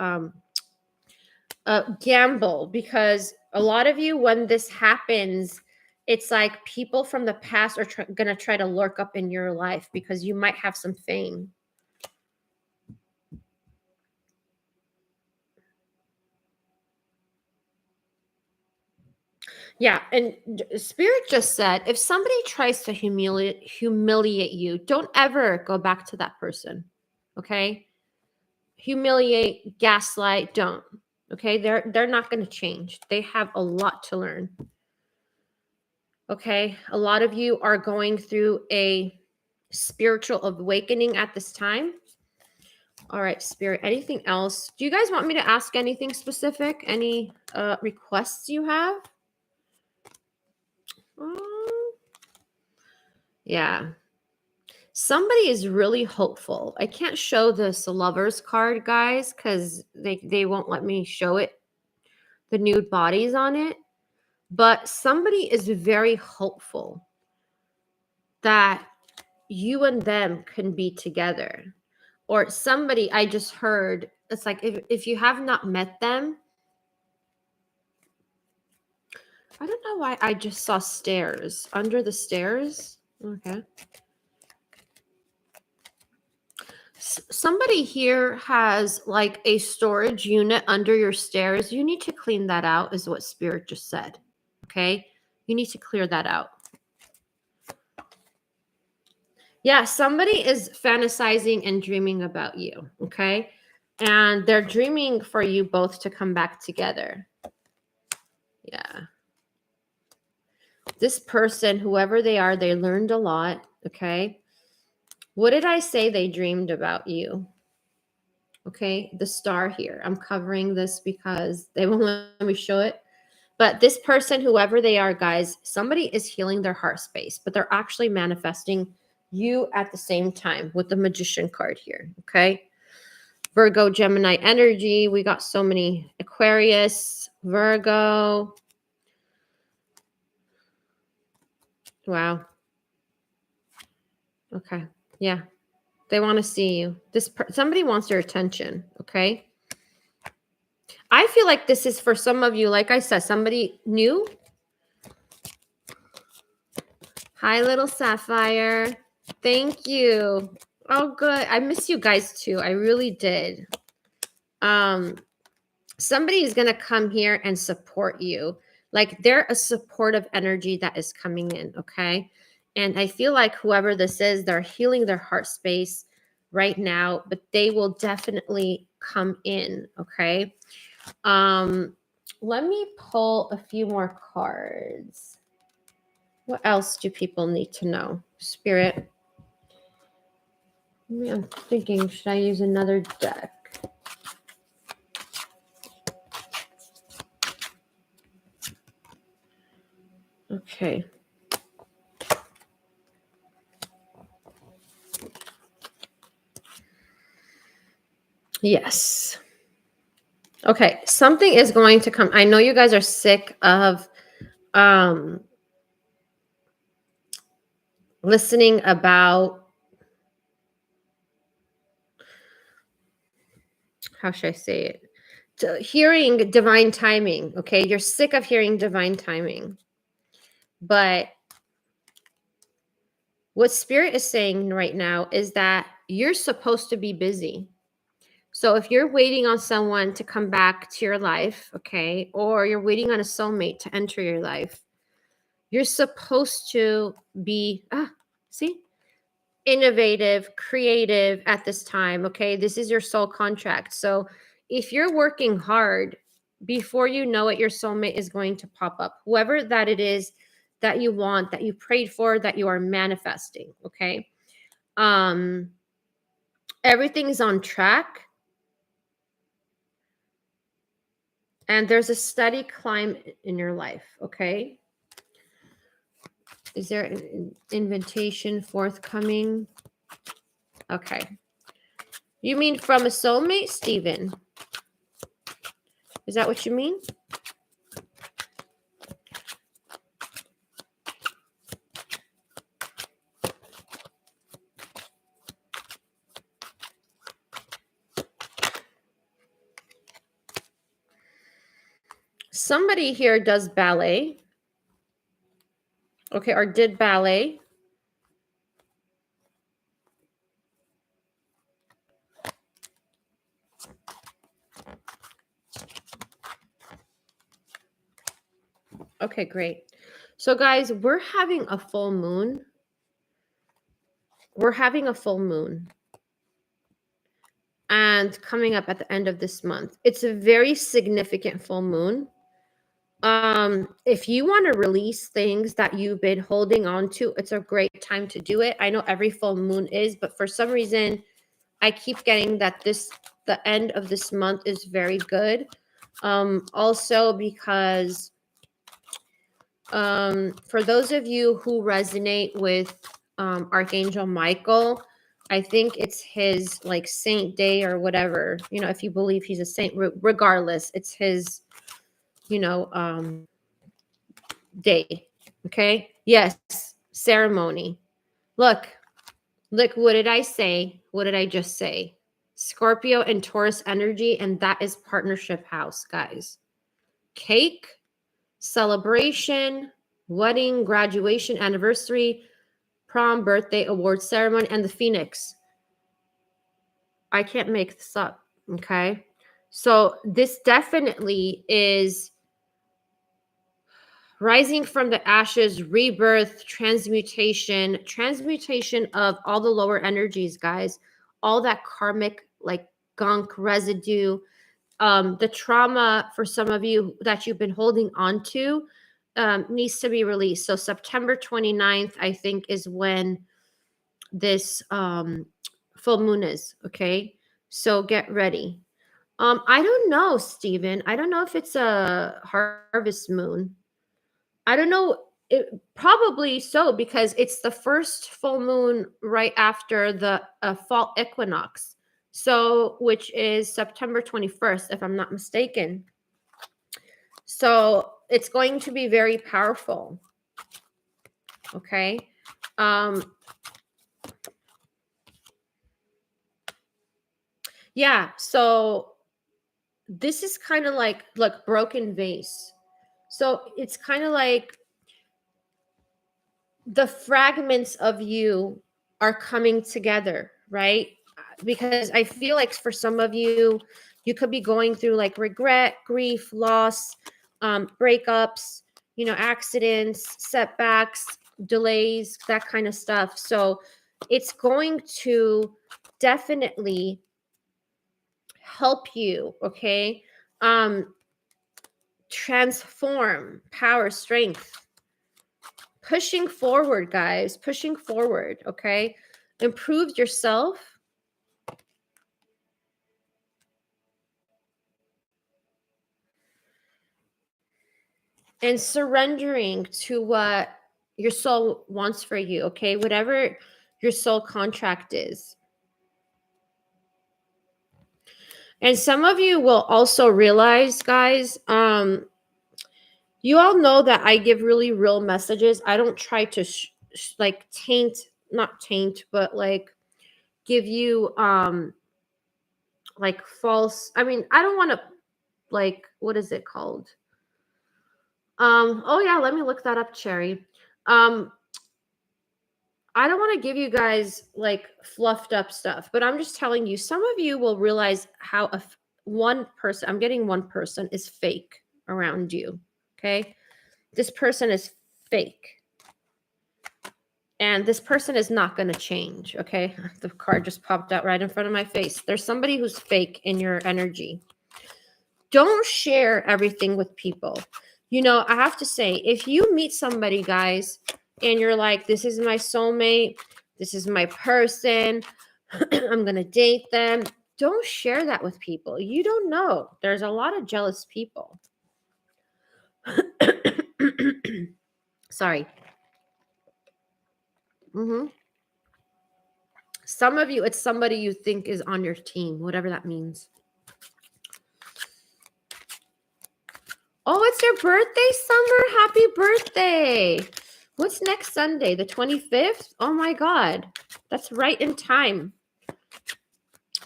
Gamble, because a lot of you, when this happens, it's like people from the past are going to try to lurk up in your life because you might have some fame. Yeah, and Spirit just said if somebody tries to humiliate you, don't ever go back to that person. Okay? Humiliate, gaslight, don't. Okay? They're not going to change. They have a lot to learn. Okay? A lot of you are going through a spiritual awakening at this time. All right, Spirit, anything else? Do you guys want me to ask anything specific? Any requests you have? Yeah. Somebody is really hopeful. I can't show this lovers card, guys, because they won't let me show it, the nude bodies on it. But somebody is very hopeful that you and them can be together. Or somebody, I just heard, it's like if you have not met them, I don't know why I just saw stairs. Under the stairs? Okay. Somebody here has like a storage unit under your stairs. You need to clean that out, is what Spirit just said. Okay. You need to clear that out. Yeah. Somebody is fantasizing and dreaming about you. Okay. And they're dreaming for you both to come back together. Yeah. This person, whoever they are, they learned a lot. Okay. What did I say they dreamed about you? Okay, the star here. I'm covering this because they won't let me show it. But this person, whoever they are, guys, somebody is healing their heart space, but they're actually manifesting you at the same time with the Magician card here. Okay. Virgo, Gemini energy. We got so many. Aquarius, Virgo. Wow. Okay. Yeah. They want to see you. Somebody wants your attention. Okay. I feel like this is for some of you, like I said, somebody new. Hi, little Sapphire. Thank you. Oh, good. I miss you guys too. I really did. Somebody is going to come here and support you. Like they're a supportive energy that is coming in. Okay. And I feel like whoever this is, they're healing their heart space right now, but they will definitely come in. Okay. Let me pull a few more cards. What else do people need to know? Spirit. I'm thinking, should I use another deck? Okay. Yes. Okay. Something is going to come. I know you guys are sick of listening about, how should I say it? Hearing divine timing. Okay. You're sick of hearing divine timing. But what Spirit is saying right now is that you're supposed to be busy. So if you're waiting on someone to come back to your life, okay, or you're waiting on a soulmate to enter your life, you're supposed to be, innovative, creative at this time, okay? This is your soul contract. So if you're working hard, before you know it, your soulmate is going to pop up. Whoever that it is that you want, that you prayed for, that you are manifesting, okay? Everything's on track. And there's a steady climb in your life, okay? Is there an invitation forthcoming? Okay. You mean from a soulmate, Stephen? Is that what you mean? Somebody here does ballet. Okay, or did ballet. Okay, great. So guys, we're having a full moon. We're having a full moon. And coming up at the end of this month. It's a very significant full moon. If you want to release things that you've been holding on to, it's a great time to do it. I know every full moon is, but for some reason, I keep getting that the end of this month is very good. Also because for those of you who resonate with Archangel Michael, I think it's his like saint day or whatever, you know, if you believe he's a saint, regardless, it's his, you know, day. Okay. Yes. Ceremony. Look, what did I say? What did I just say? Scorpio and Taurus energy. And that is partnership house, guys. Cake, celebration, wedding, graduation, anniversary, prom, birthday, award ceremony, and the Phoenix. I can't make this up. Okay. So this definitely is rising from the ashes, rebirth, transmutation of all the lower energies, guys, all that karmic like gunk residue, the trauma for some of you that you've been holding on to needs to be released. So September 29th, I think, is when this full moon is. Okay. So get ready. I don't know, Stephen. I don't know if it's a harvest moon. I don't know. Probably so, because it's the first full moon right after the fall equinox. So, which is September 21st, if I'm not mistaken. So it's going to be very powerful. Okay. Yeah, so this is kind of like broken vase. So it's kind of like the fragments of you are coming together, right? Because I feel like for some of you, you could be going through like regret, grief, loss, breakups, accidents, setbacks, delays, that kind of stuff. So it's going to definitely help you, okay? Transform, power, strength, pushing forward, guys, pushing forward, okay? Improve yourself. And surrendering to what your soul wants for you, okay? Whatever your soul contract is. And some of you will also realize, guys, you all know that I give really real messages. I don't try to like taint, not taint, but like give you like false. I mean, I don't want to, like, what is it called? Oh yeah, let me look that up, Cherry. I don't want to give you guys like fluffed up stuff, but I'm just telling you, some of you will realize how one person, I'm getting one person, is fake around you. Okay. This person is fake. And this person is not going to change. Okay. The card just popped out right in front of my face. There's somebody who's fake in your energy. Don't share everything with people. I have to say, if you meet somebody, guys, and you're like, this is my soulmate, this is my person, I'm going to date them, don't share that with people. You don't know. There's a lot of jealous people. Sorry. Some of you, it's somebody you think is on your team, whatever that means. Oh, it's your birthday, Summer. Happy birthday. What's next Sunday? The 25th? Oh my God. That's right in time.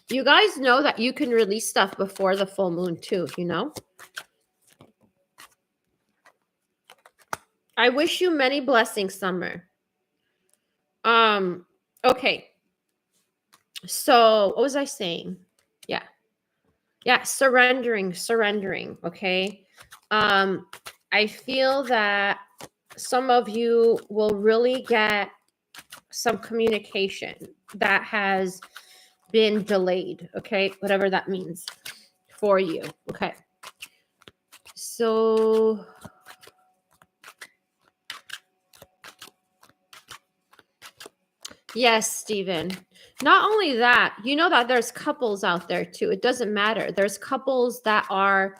You guys know that you can release stuff before the full moon too, I wish you many blessings, Summer. Okay. So what was I saying? Yeah, surrendering, okay? I feel that some of you will really get some communication that has been delayed, okay? Whatever that means for you, okay? So yes, Stephen. Not only that, you know that there's couples out there too. It doesn't matter. There's couples that are,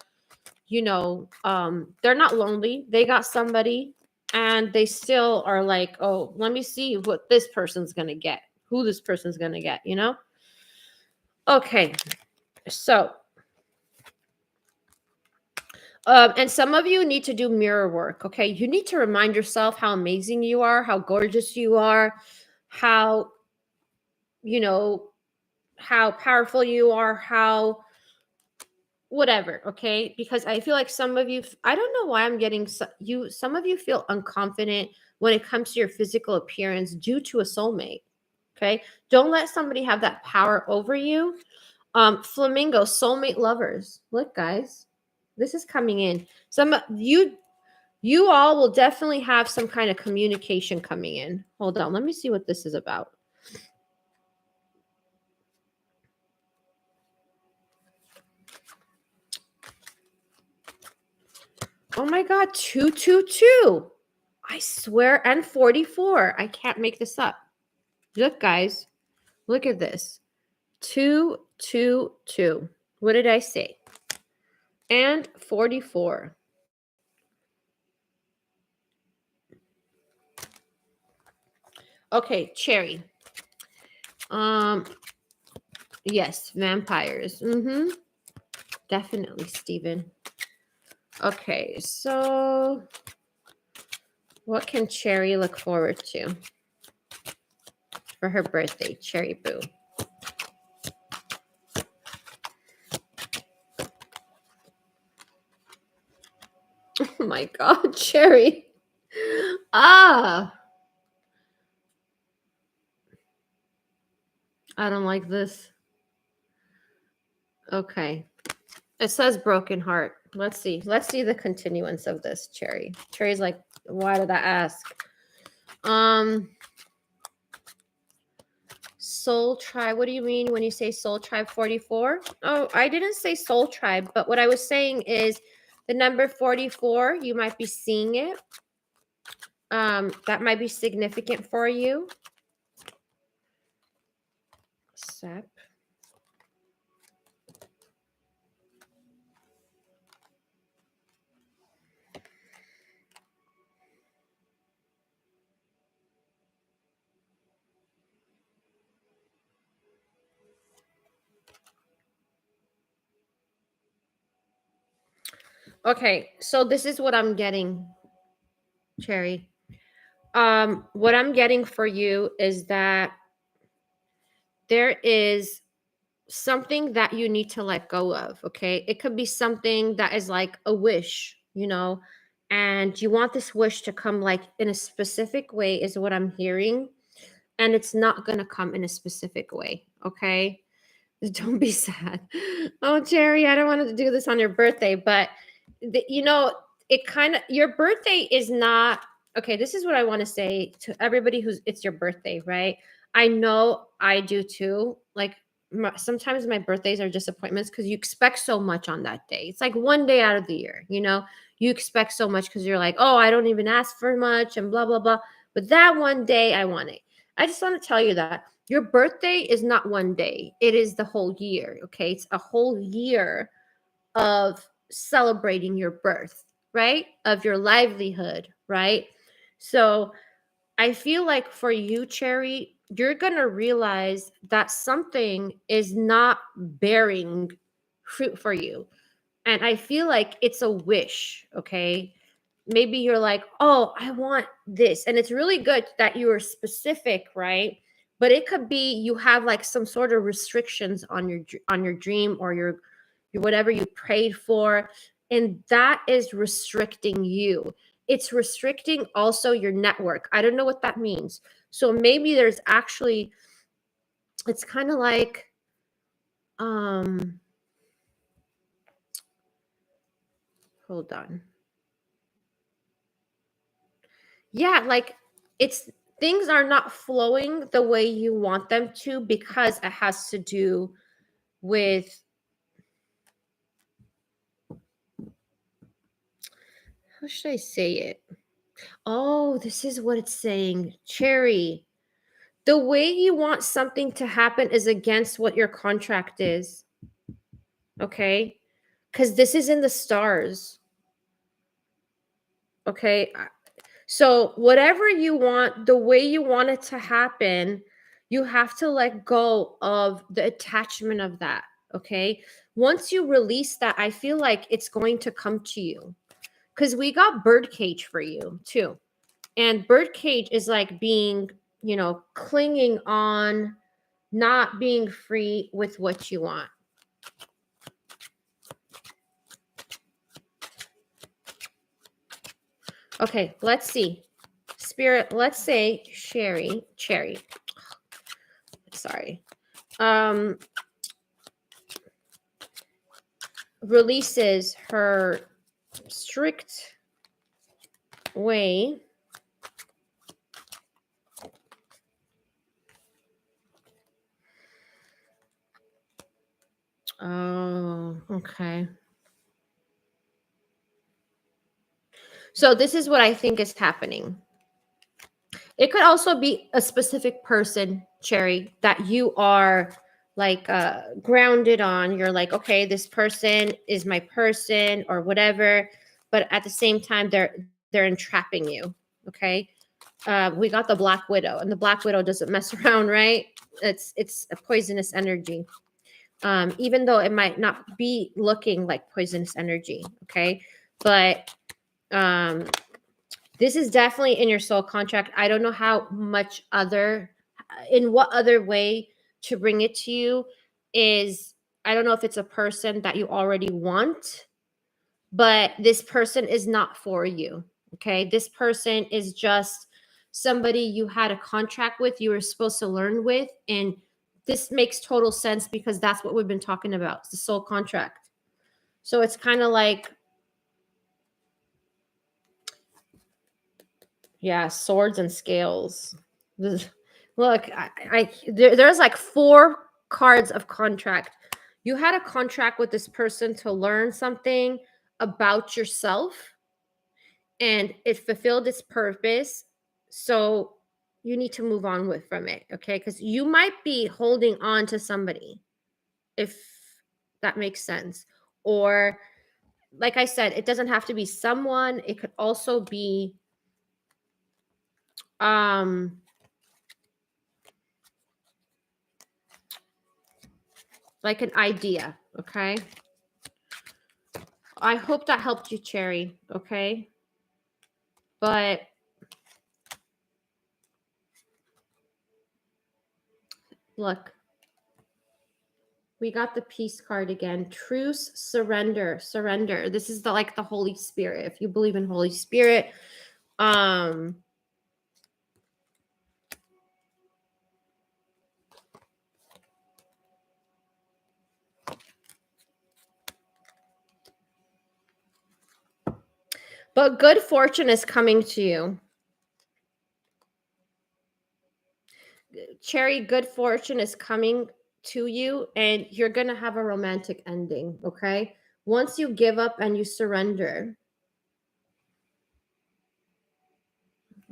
they're not lonely. They got somebody and they still are like, oh, let me see what this person's going to get, who this person's going to get, Okay. So, and some of you need to do mirror work. Okay. You need to remind yourself how amazing you are, how gorgeous you are, how, how powerful you are, how whatever, okay? Because I feel like some of you, I don't know why I'm getting some of you feel unconfident when it comes to your physical appearance due to a soulmate, okay? Don't let somebody have that power over you. Flamingo, soulmate lovers. Look, guys, this is coming in. Some you all will definitely have some kind of communication coming in. Hold on, let me see what this is about. Oh my God, 222. I swear, and 44. I can't make this up. Look, guys, look at this. 222. What did I say? And 44. Okay, Cherry. Yes, vampires. Definitely, Stephen. Okay, so what can Cherry look forward to for her birthday? Cherry Boo. Oh my God, Cherry. Ah, I don't like this. Okay. It says broken heart. Let's see. Let's see the continuance of this, Cherry. Cherry's like, why did I ask? Soul Tribe. What do you mean when you say Soul Tribe 44? Oh, I didn't say Soul Tribe, but what I was saying is the number 44, you might be seeing it. That might be significant for you. Sep. Okay, so this is what I'm getting, Cherry. What I'm getting for you is that there is something that you need to let go of, okay? It could be something that is like a wish, and you want this wish to come like in a specific way, is what I'm hearing, and it's not going to come in a specific way, okay? Don't be sad. Oh, Jerry, I don't want to do this on your birthday, but it kind of, your birthday is not, okay, this is what I want to say to everybody who's, it's your birthday, right? I know I do too. Like sometimes my birthdays are disappointments because you expect so much on that day. It's like one day out of the year, you expect so much because you're like, oh, I don't even ask for much and blah, blah, blah. But that one day I want it. I just want to tell you that your birthday is not one day. It is the whole year, okay? It's a whole year of celebrating your birth, right? Of your livelihood, right? So I feel like for you, Cherry, you're going to realize that something is not bearing fruit for you. And I feel like it's a wish, okay? Maybe you're like, oh, I want this. And it's really good that you are specific, right? But it could be you have like some sort of restrictions on your dream or your whatever you prayed for. And that is restricting you. It's restricting also your network. I don't know what that means. So maybe there's actually, it's kind of like, hold on. Yeah, like it's things are not flowing the way you want them to because it has to do with, how should I say it? Oh, this is what it's saying. Cherry, the way you want something to happen is against what your contract is. Okay? Because this is in the stars. Okay? So, whatever you want, the way you want it to happen, you have to let go of the attachment of that. Okay. Once you release that, I feel like it's going to come to you because we got birdcage for you too. And birdcage is like being, clinging on, not being free with what you want. Okay, let's see. Spirit, let's say Cherry. Sorry. Releases her strict way okay. So this is what I think is happening. It could also be a specific person, Cherry, that you are like grounded on. You're like, okay, this person is my person or whatever, but at the same time they're entrapping you. Okay. We got the Black Widow, and the Black Widow doesn't mess around, right? It's a poisonous energy. Even though it might not be looking like poisonous energy, okay? But this is definitely in your soul contract. I don't know how much in what other way to bring it to you is, I don't know if it's a person that you already want, but this person is not for you. Okay. This person is just somebody you had a contract with, you were supposed to learn with. And this makes total sense because that's what we've been talking about. It's the soul contract. So it's kind of like, yeah, swords and scales. Look, there's like 4 cards of contract. You had a contract with this person to learn something about yourself, and it fulfilled its purpose. So you need to move on from it, okay? Because you might be holding on to somebody, if that makes sense. Or, like I said, it doesn't have to be someone. It could also be like an idea, okay? I hope that helped you, Cherry, okay? But look, we got the peace card again. Truce, surrender, surrender. This is like the Holy Spirit. If you believe in Holy Spirit, but good fortune is coming to you. Cherry, good fortune is coming to you, and you're going to have a romantic ending, okay? Once you give up and you surrender,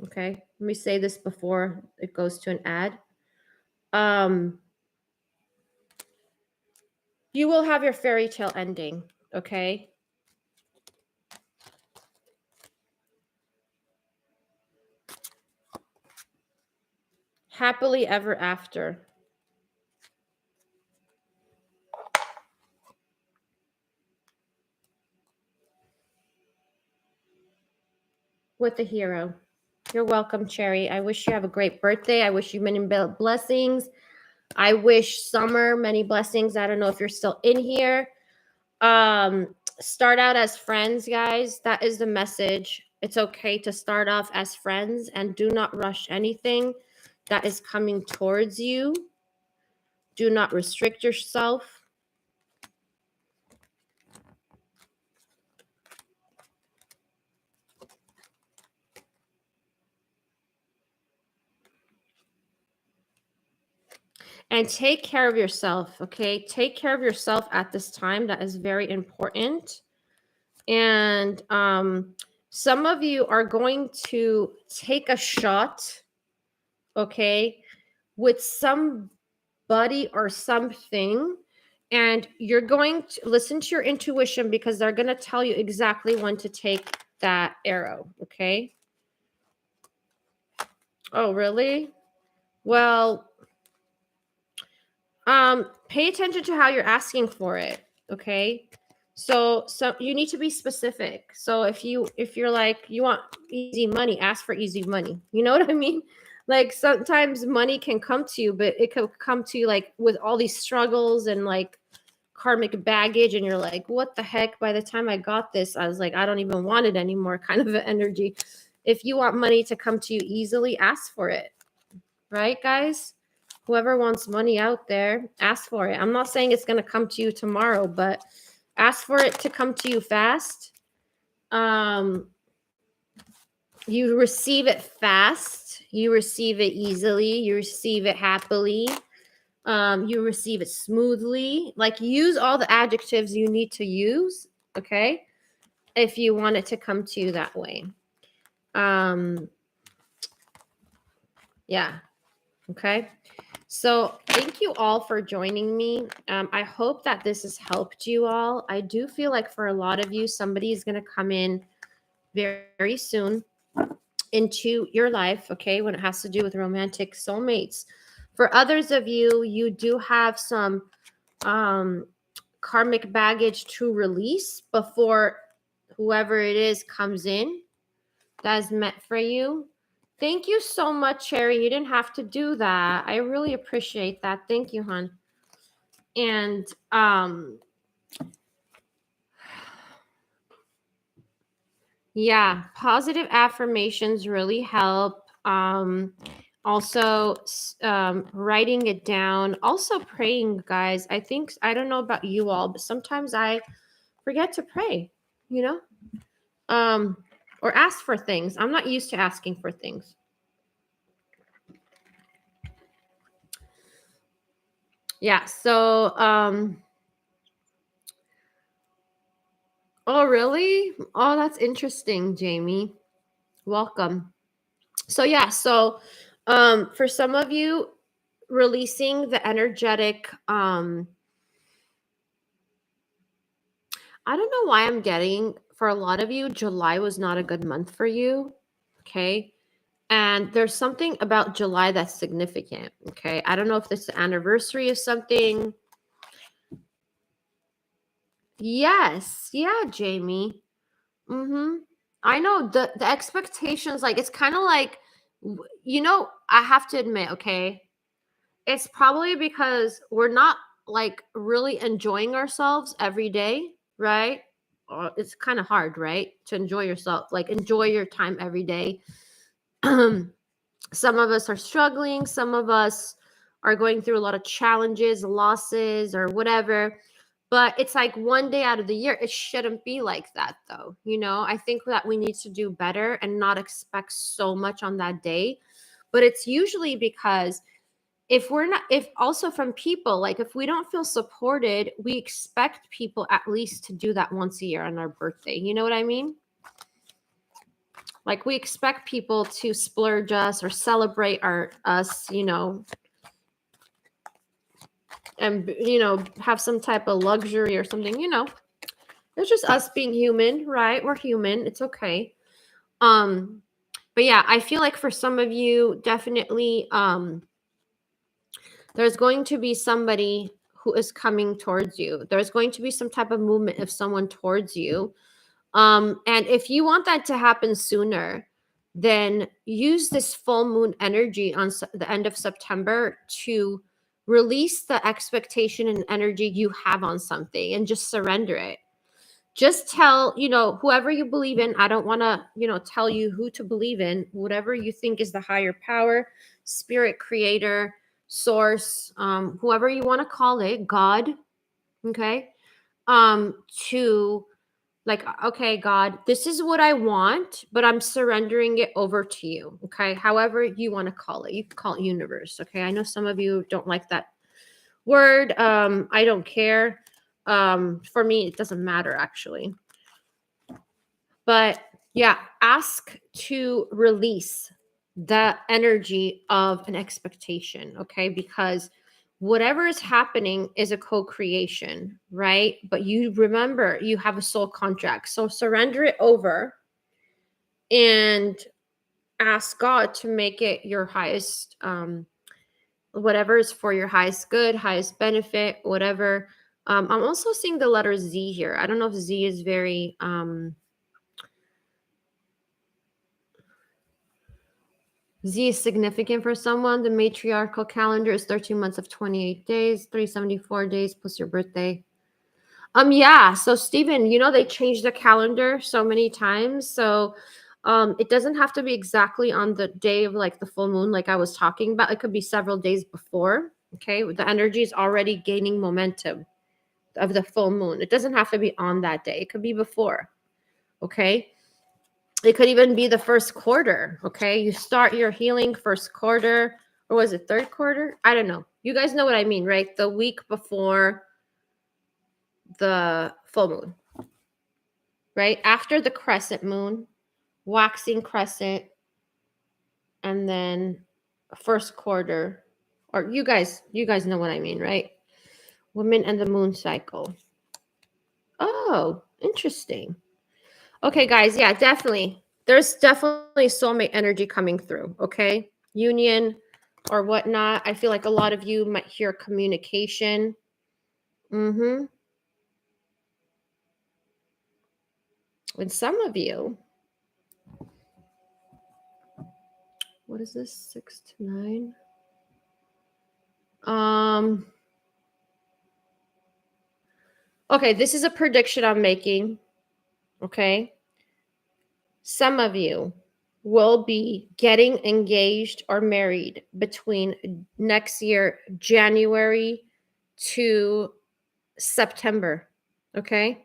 okay? Let me say this before it goes to an ad. You will have your fairy tale ending, okay? Happily ever after. With the hero. You're welcome, Cherry. I wish you have a great birthday. I wish you many blessings. I wish Summer many blessings. I don't know if you're still in here. Start out as friends, guys. That is the message. It's okay to start off as friends, and do not rush anything that is coming towards you. Do not restrict yourself. And take care of yourself, okay? Take care of yourself at this time. That is very important. And some of you are going to take a shot, okay, with somebody or something. And you're going to listen to your intuition, because they're going to tell you exactly when to take that arrow, okay? Oh, really? Well, pay attention to how you're asking for it, okay? So you need to be specific. So if you're like, you want easy money, ask for easy money. You know what I mean? Like, sometimes money can come to you, but it could come to you like with all these struggles and like karmic baggage, and you're like, what the heck? By the time I got this, I was like, I don't even want it anymore, kind of an energy. If you want money to come to you easily, ask for it. Right, guys? Whoever wants money out there, ask for it. I'm not saying it's going to come to you tomorrow, but ask for it to come to you fast. You receive it fast. You receive it easily. You receive it happily. You receive it smoothly. Like, use all the adjectives you need to use, okay? If you want it to come to you that way. Yeah. Okay. So thank you all for joining me. I hope that this has helped you all. I do feel like for a lot of you, somebody is going to come in very, very soon into your life, okay, when it has to do with romantic soulmates. For others of you, you do have some karmic baggage to release before whoever it is comes in that is meant for you. Thank you so much, Cherry. You didn't have to do that. I really appreciate that. Thank you, hon. And Yeah, positive affirmations really help. Also, writing it down. Also, praying, guys. I don't know about you all, but sometimes I forget to pray, you know, um, or ask for things. I'm not used to asking for things. Yeah. So, oh, really? Oh, that's interesting, Jamie. Welcome. So, yeah. So, for some of you, releasing the energetic, I don't know why I'm getting, for a lot of you, July was not a good month for you. Okay. And there's something about July that's significant. Okay. I don't know if it's the anniversary of something. Yes. Yeah, Jamie. Mm-hmm. I know the expectations, like, it's kind of like, I have to admit, okay, it's probably because we're not like really enjoying ourselves every day, right? It's kind of hard, right? To enjoy yourself, like enjoy your time every day. Some of us are struggling, some of us are going through a lot of challenges, losses, or whatever. But it's like one day out of the year, it shouldn't be like that, though. I think that we need to do better and not expect so much on that day. But it's usually because if also from people, like if we don't feel supported, we expect people at least to do that once a year on our birthday. You know what I mean? Like we expect people to splurge us or celebrate us, and have some type of luxury or something. It's just us being human, right? We're human. It's okay. Um, but yeah, I feel like for some of you, definitely, there's going to be somebody who is coming towards you. There's going to be some type of movement of someone towards you. And if you want that to happen sooner, then use this full moon energy on the end of September to release the expectation and energy you have on something and just surrender it. Just tell, whoever you believe in. I don't want to, tell you who to believe in. Whatever you think is the higher power, spirit, creator, source, whoever you want to call it, God, okay? To like, okay, God, this is what I want, but I'm surrendering it over to you, okay? However you want to call it. You can call it universe, okay? I know some of you don't like that word. I don't care. For me, it doesn't matter actually. But yeah, ask to release the energy of an expectation, okay? Because whatever is happening is a co-creation, right? But you remember you have a soul contract. So surrender it over and ask God to make it your highest, whatever is for your highest good, highest benefit, whatever. I'm also seeing the letter Z here. I don't know if Z is very Z is significant for someone. The matriarchal calendar is 13 months of 28 days, 374 days plus your birthday. Yeah. So Stephen, they changed the calendar so many times. So it doesn't have to be exactly on the day of like the full moon, like I was talking about. It could be several days before. Okay. The energy is already gaining momentum of the full moon. It doesn't have to be on that day. It could be before. Okay. It could even be the first quarter. Okay. You start your healing first quarter, or was it third quarter? I don't know. You guys know what I mean, right? The week before the full moon, right? After the crescent moon, waxing crescent, and then first quarter, or you guys know what I mean, right? Women and the moon cycle. Oh, interesting. Okay, guys, yeah, definitely. There's definitely soulmate energy coming through, okay? Union or whatnot. I feel like a lot of you might hear communication. Mm-hmm. And some of you, what is this? 6 to 9. Okay, this is a prediction I'm making. Okay. some of you will be getting engaged or married between next year, January to September. Okay.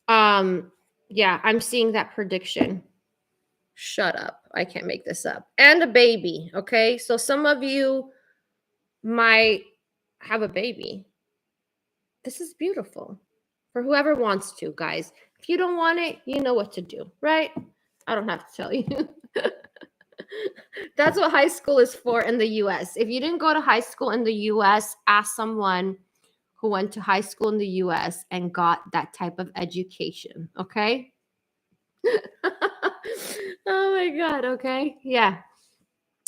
Yeah, I'm seeing that prediction. Shut up. I can't make this up. And a baby. Okay. So some of you might have a baby. This is beautiful for whoever wants to, guys. If you don't want it, you know what to do, right? I don't have to tell you. That's what high school is for in the US. If you didn't go to high school in the US, ask someone who went to high school in the US and got that type of education, okay? Oh my God, okay? Yeah.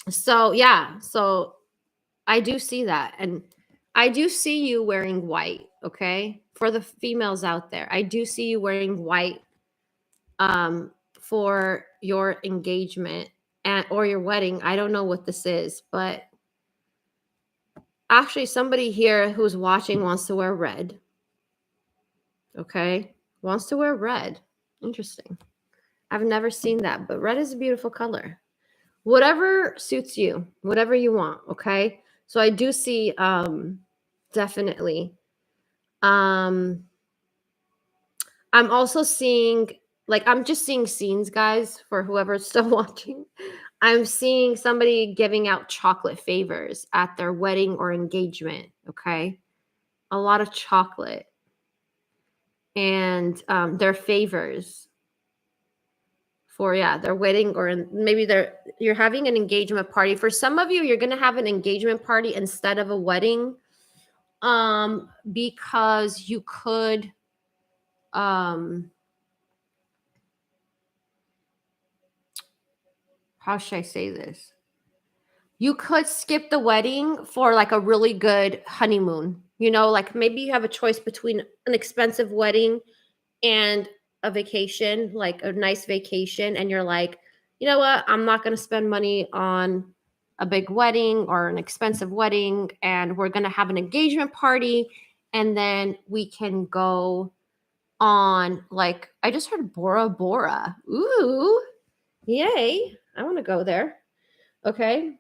So, yeah. So I do see that. And I do see you wearing white, okay? For the females out there, I do see you wearing white for your engagement and or your wedding. I don't know what this is, but actually somebody here who's watching wants to wear red. Okay? Wants to wear red. Interesting. I've never seen that, but red is a beautiful color. Whatever suits you, whatever you want, okay? So I do see definitely I'm also seeing, like, I'm just seeing scenes, guys, for whoever's still watching. I'm seeing somebody giving out chocolate favors at their wedding or engagement, okay? A lot of chocolate and their favors for, yeah, their wedding, or maybe you're having an engagement party. For some of you, you're going to have an engagement party instead of a wedding because you could how should I say this? You could skip the wedding for like a really good honeymoon. You know, like maybe you have a choice between an expensive wedding and a vacation, like a nice vacation, and you're like, you know what? I'm not going to spend money on a big wedding or an expensive wedding, and we're going to have an engagement party, and then we can go on, like, I just heard Bora Bora. Ooh, yay. I want to go there. Okay.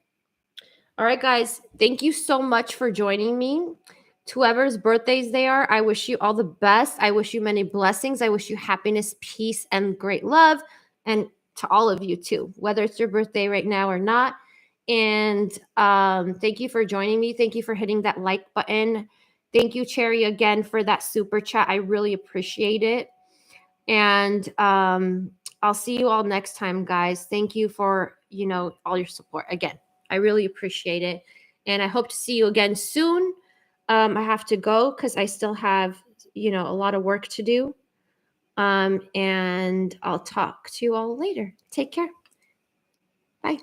All right, guys. Thank you so much for joining me. To whoever's birthdays they are, I wish you all the best. I wish you many blessings. I wish you happiness, peace, and great love. And to all of you too, whether it's your birthday right now or not. And thank you for joining me. Thank you for hitting that like button. Thank you, Cherry, again for that super chat. I really appreciate it. And I'll see you all next time, guys. Thank you for, all your support. Again, I really appreciate it. And I hope to see you again soon. I have to go because I still have, a lot of work to do. And I'll talk to you all later. Take care. Bye.